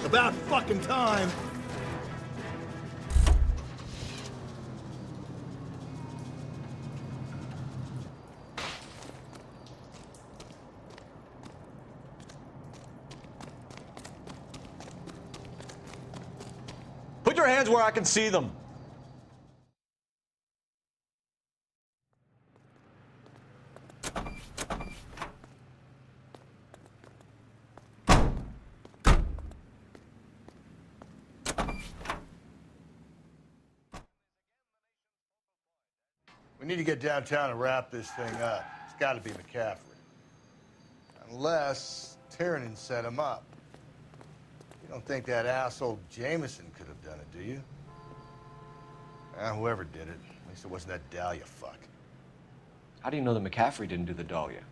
About fucking time. Put your hands where I can see them. We need to get downtown and wrap this thing up. It's got to be McCaffrey. Unless Tiernan set him up. You don't think that asshole Jameson could have done it, do you? Whoever did it. At least it wasn't that Dahlia fuck. How do you know that McCaffrey didn't do the Dahlia?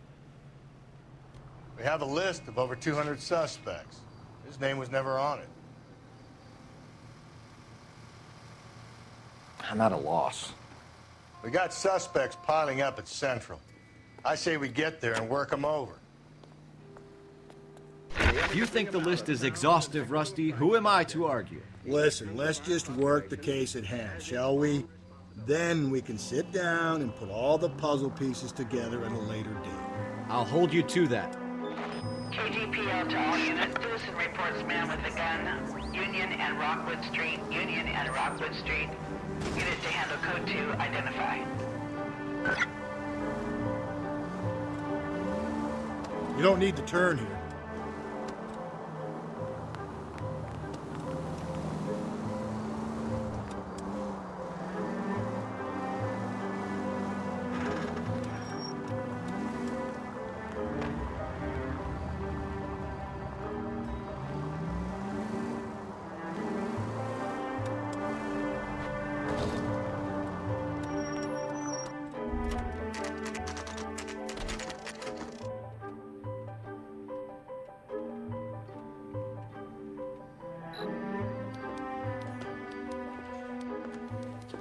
We have a list of over 200 suspects. His name was never on it. I'm at a loss. We got suspects piling up at Central. I say we get there and work them over. If you think the list is exhaustive, Rusty, who am I to argue? Listen, let's just work the case at hand, shall we? Then we can sit down and put all the puzzle pieces together at a later date. I'll hold you to that. KGPL to all units. Citizen reports man with a gun. Union and Rockwood Street. Union and Rockwood Street. Unit to handle code 2. Identify. You don't need to turn here.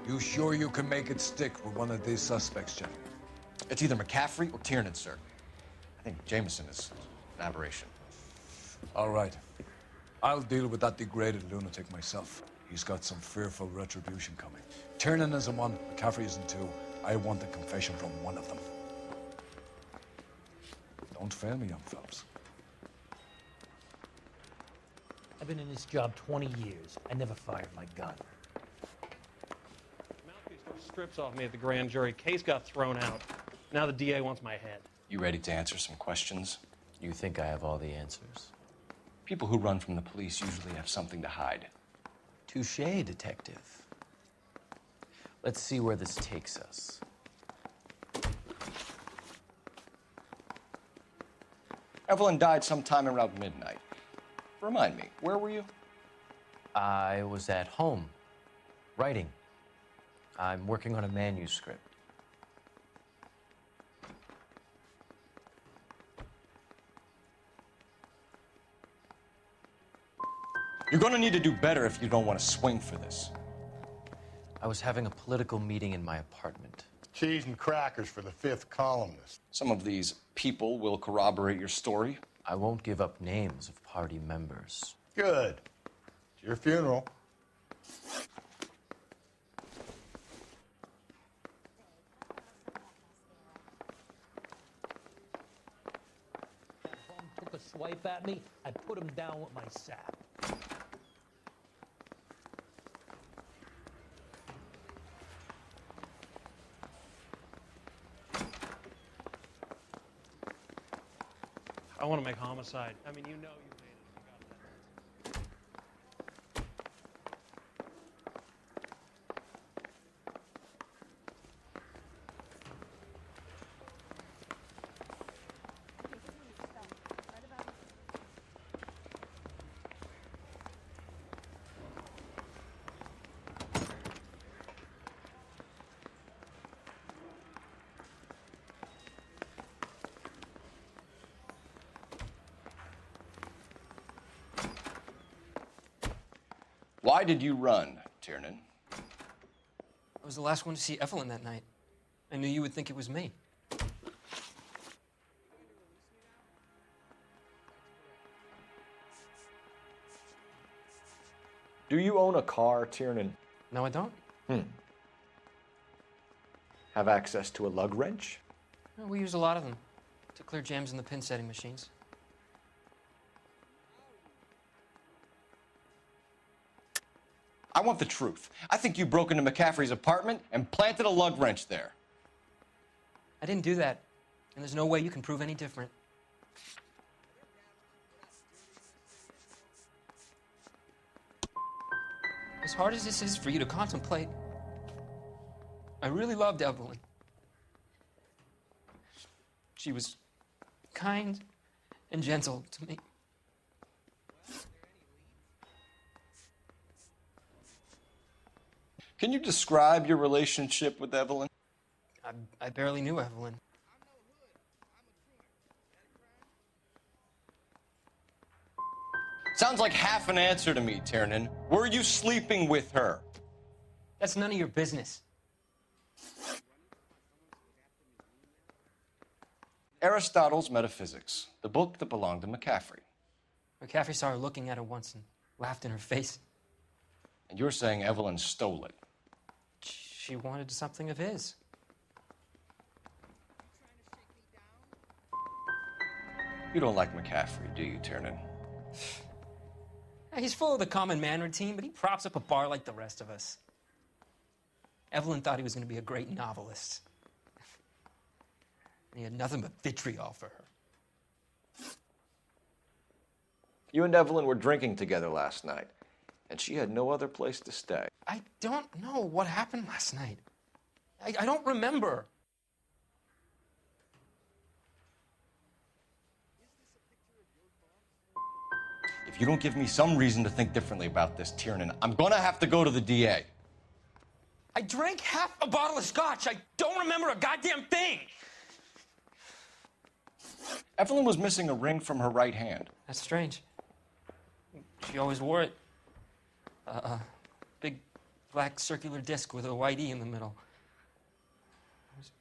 You sure you can make it stick with one of these suspects, Jeff? It's either McCaffrey or Tiernan, sir. I think Jameson is an aberration. All right. I'll deal with that degraded lunatic myself. He's got some fearful retribution coming. Tiernan isn't one, McCaffrey isn't two. I want a confession from one of them. Don't fail me, young fellows. I've been in this job 20 years. I never fired my gun. Strips off me at the grand jury. Case got thrown out. Now the DA wants my head. You ready to answer some questions? You think I have all the answers? People who run from the police usually have something to hide. Touché, detective. Let's see where this takes us. Evelyn died sometime around midnight. Remind me, where were you? I was at home, writing. I'm working on a manuscript. You're gonna need to do better if you don't want to swing for this. I was having a political meeting in my apartment. Cheese and crackers for the 5th columnist. Some of these people will corroborate your story. I won't give up names of party members. Good. It's your funeral. Took a swipe at me, I put him down with my sap. I want to make homicide. I mean, you know you made it. You got that. Why did you run, Tiernan? I was the last one to see Evelyn that night. I knew you would think it was me. Do you own a car, Tiernan? No, I don't. Have access to a lug wrench? Well, we use a lot of them to clear jams in the pin setting machines. I want the truth. I think you broke into McCaffrey's apartment and planted a lug wrench there. I didn't do that, and there's no way you can prove any different. As hard as this is for you to contemplate, I really loved Evelyn. She was kind and gentle to me. Can you describe your relationship with Evelyn? I barely knew Evelyn. Sounds like half an answer to me, Tiernan. Were you sleeping with her? That's none of your business. Aristotle's Metaphysics, the book that belonged to McCaffrey. McCaffrey saw her looking at her once and laughed in her face. And you're saying Evelyn stole it? she wanted something of his. You don't like McCaffrey, do you, Tiernan? He's full of the common man routine, but he props up a bar like the rest of us. Evelyn thought he was going to be a great novelist. He had nothing but vitriol for her. You and Evelyn were drinking together last night, and she had no other place to stay. I don't know what happened last night. I don't remember. If you don't give me some reason to think differently about this, Tiernan, I'm gonna have to go to the DA. I drank half a bottle of scotch. I don't remember a goddamn thing. Evelyn was missing a ring from her right hand. That's strange. She always wore it. Big black circular disc with a white E in the middle.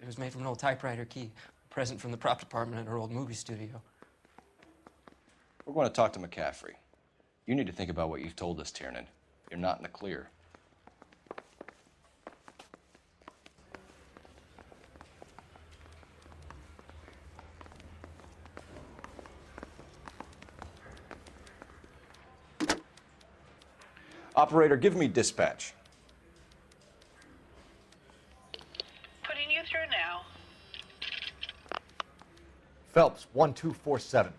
It was made from an old typewriter key, a present from the prop department at her old movie studio. We're going to talk to McCaffrey. You need to think about what you've told us, Tiernan. You're not in the clear. Operator, give me dispatch. Putting you through now. Phelps, 1247.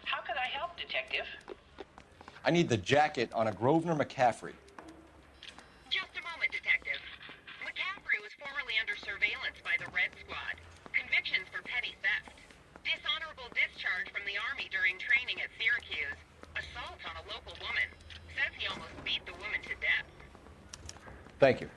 How could I help, Detective? I need the jacket on a Grosvenor McCaffrey. Just a moment, Detective. McCaffrey was formerly under surveillance by the Red Squad. Convictions for petty theft. Dishonorable discharge from the Army during training at Syracuse. Assault on a local woman. Says he almost beat the woman to death. Thank you.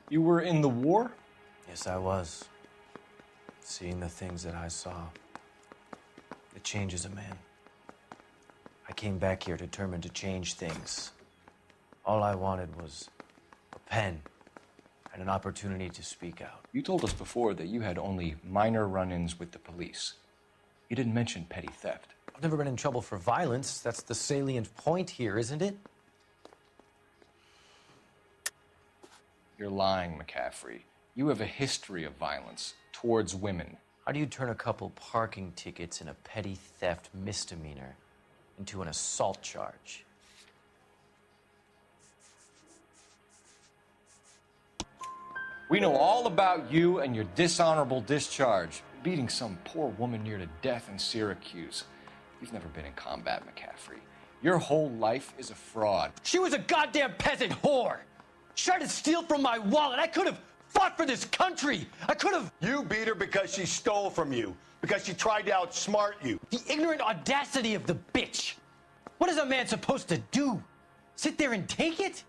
You were in the war? Yes, I was. Seeing the things that I saw, it changes a man. I came back here determined to change things. All I wanted was a pen and an opportunity to speak out. You told us before that you had only minor run-ins with the police. You didn't mention petty theft. I've never been in trouble for violence. That's the salient point here, isn't it? You're lying, McCaffrey. You have a history of violence towards women. How do you turn a couple parking tickets and a petty theft misdemeanor into an assault charge? We know all about you and your dishonorable discharge, beating some poor woman near to death in Syracuse. You've never been in combat, McCaffrey. Your whole life is a fraud. She was a goddamn peasant whore. She tried to steal from my wallet. I could have fought for this country. I could have. You beat her because she stole from you, because she tried to outsmart you. The ignorant audacity of the bitch. What is a man supposed to do? Sit there and take it?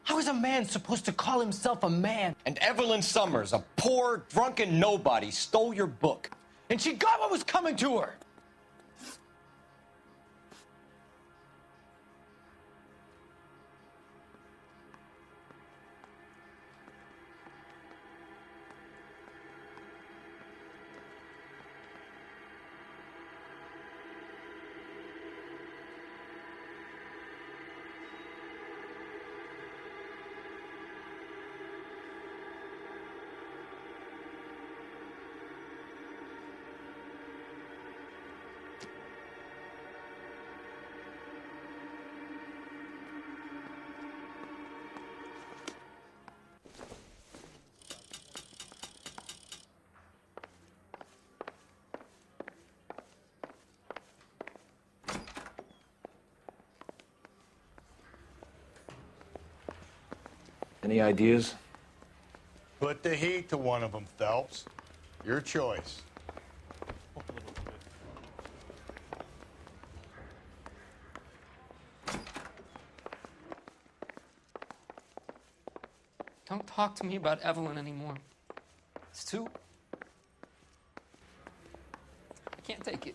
How is a man supposed to call himself a man? And Evelyn Summers, a poor, drunken nobody, stole your book. And she got what was coming to her. Any ideas? Put the heat to one of them, Phelps. Your choice. Don't talk to me about Evelyn anymore. It's too... I can't take it.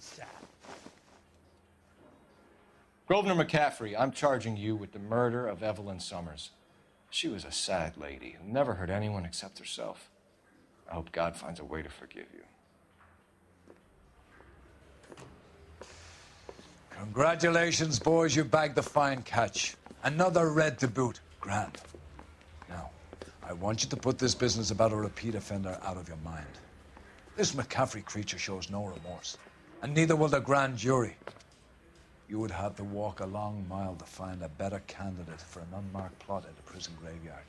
sap. Grosvenor McCaffrey, I'm charging you with the murder of Evelyn Summers. She was a sad lady who never hurt anyone except herself. I hope God finds a way to forgive you. Congratulations, boys. You bagged the fine catch. Another red to boot. Grand. Now, I want you to put this business about a repeat offender out of your mind. This McCaffrey creature shows no remorse, and neither will the grand jury. You would have to walk a long mile to find a better candidate for an unmarked plot at a prison graveyard.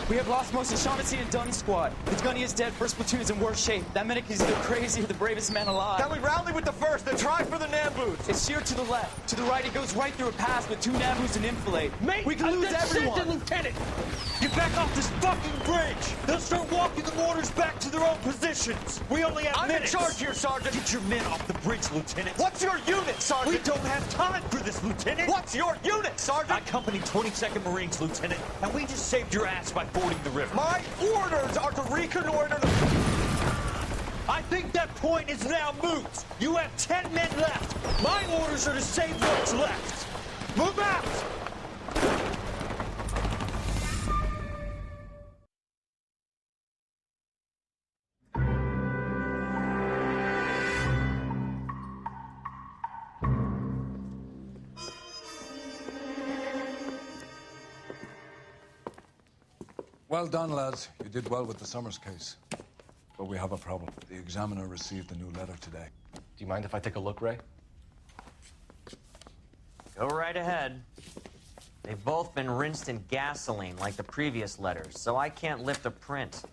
We have lost most of Shaughnessy and Dunn's squad. The gunny is dead, first platoon is in worse shape. That medic is either crazy or the bravest man alive. Then we rally with the first and try for the Nambus. It's sheer to the left. To the right, it goes right through a pass with 2 Nambus and enfilade. Mate, we can lose everyone. Lieutenant! Get back off this fucking bridge! They'll start walking the mortars back to their own positions! We only have minutes! I'm in charge here, Sergeant! Get your men off the bridge, Lieutenant! What's your unit, Sergeant? We don't have time for this, Lieutenant! What's your unit, Sergeant? I company 22nd Marines, Lieutenant, and we just saved your ass by fording the river. My orders are to reconnoiter the... I think that point is now moot! You have 10 men left! My orders are to save what's left! Move out! Well done, lads. You did well with the Summers case. But we have a problem. The examiner received a new letter today. Do you mind if I take a look, Ray? Go right ahead. They've both been rinsed in gasoline like the previous letters, so I can't lift a print.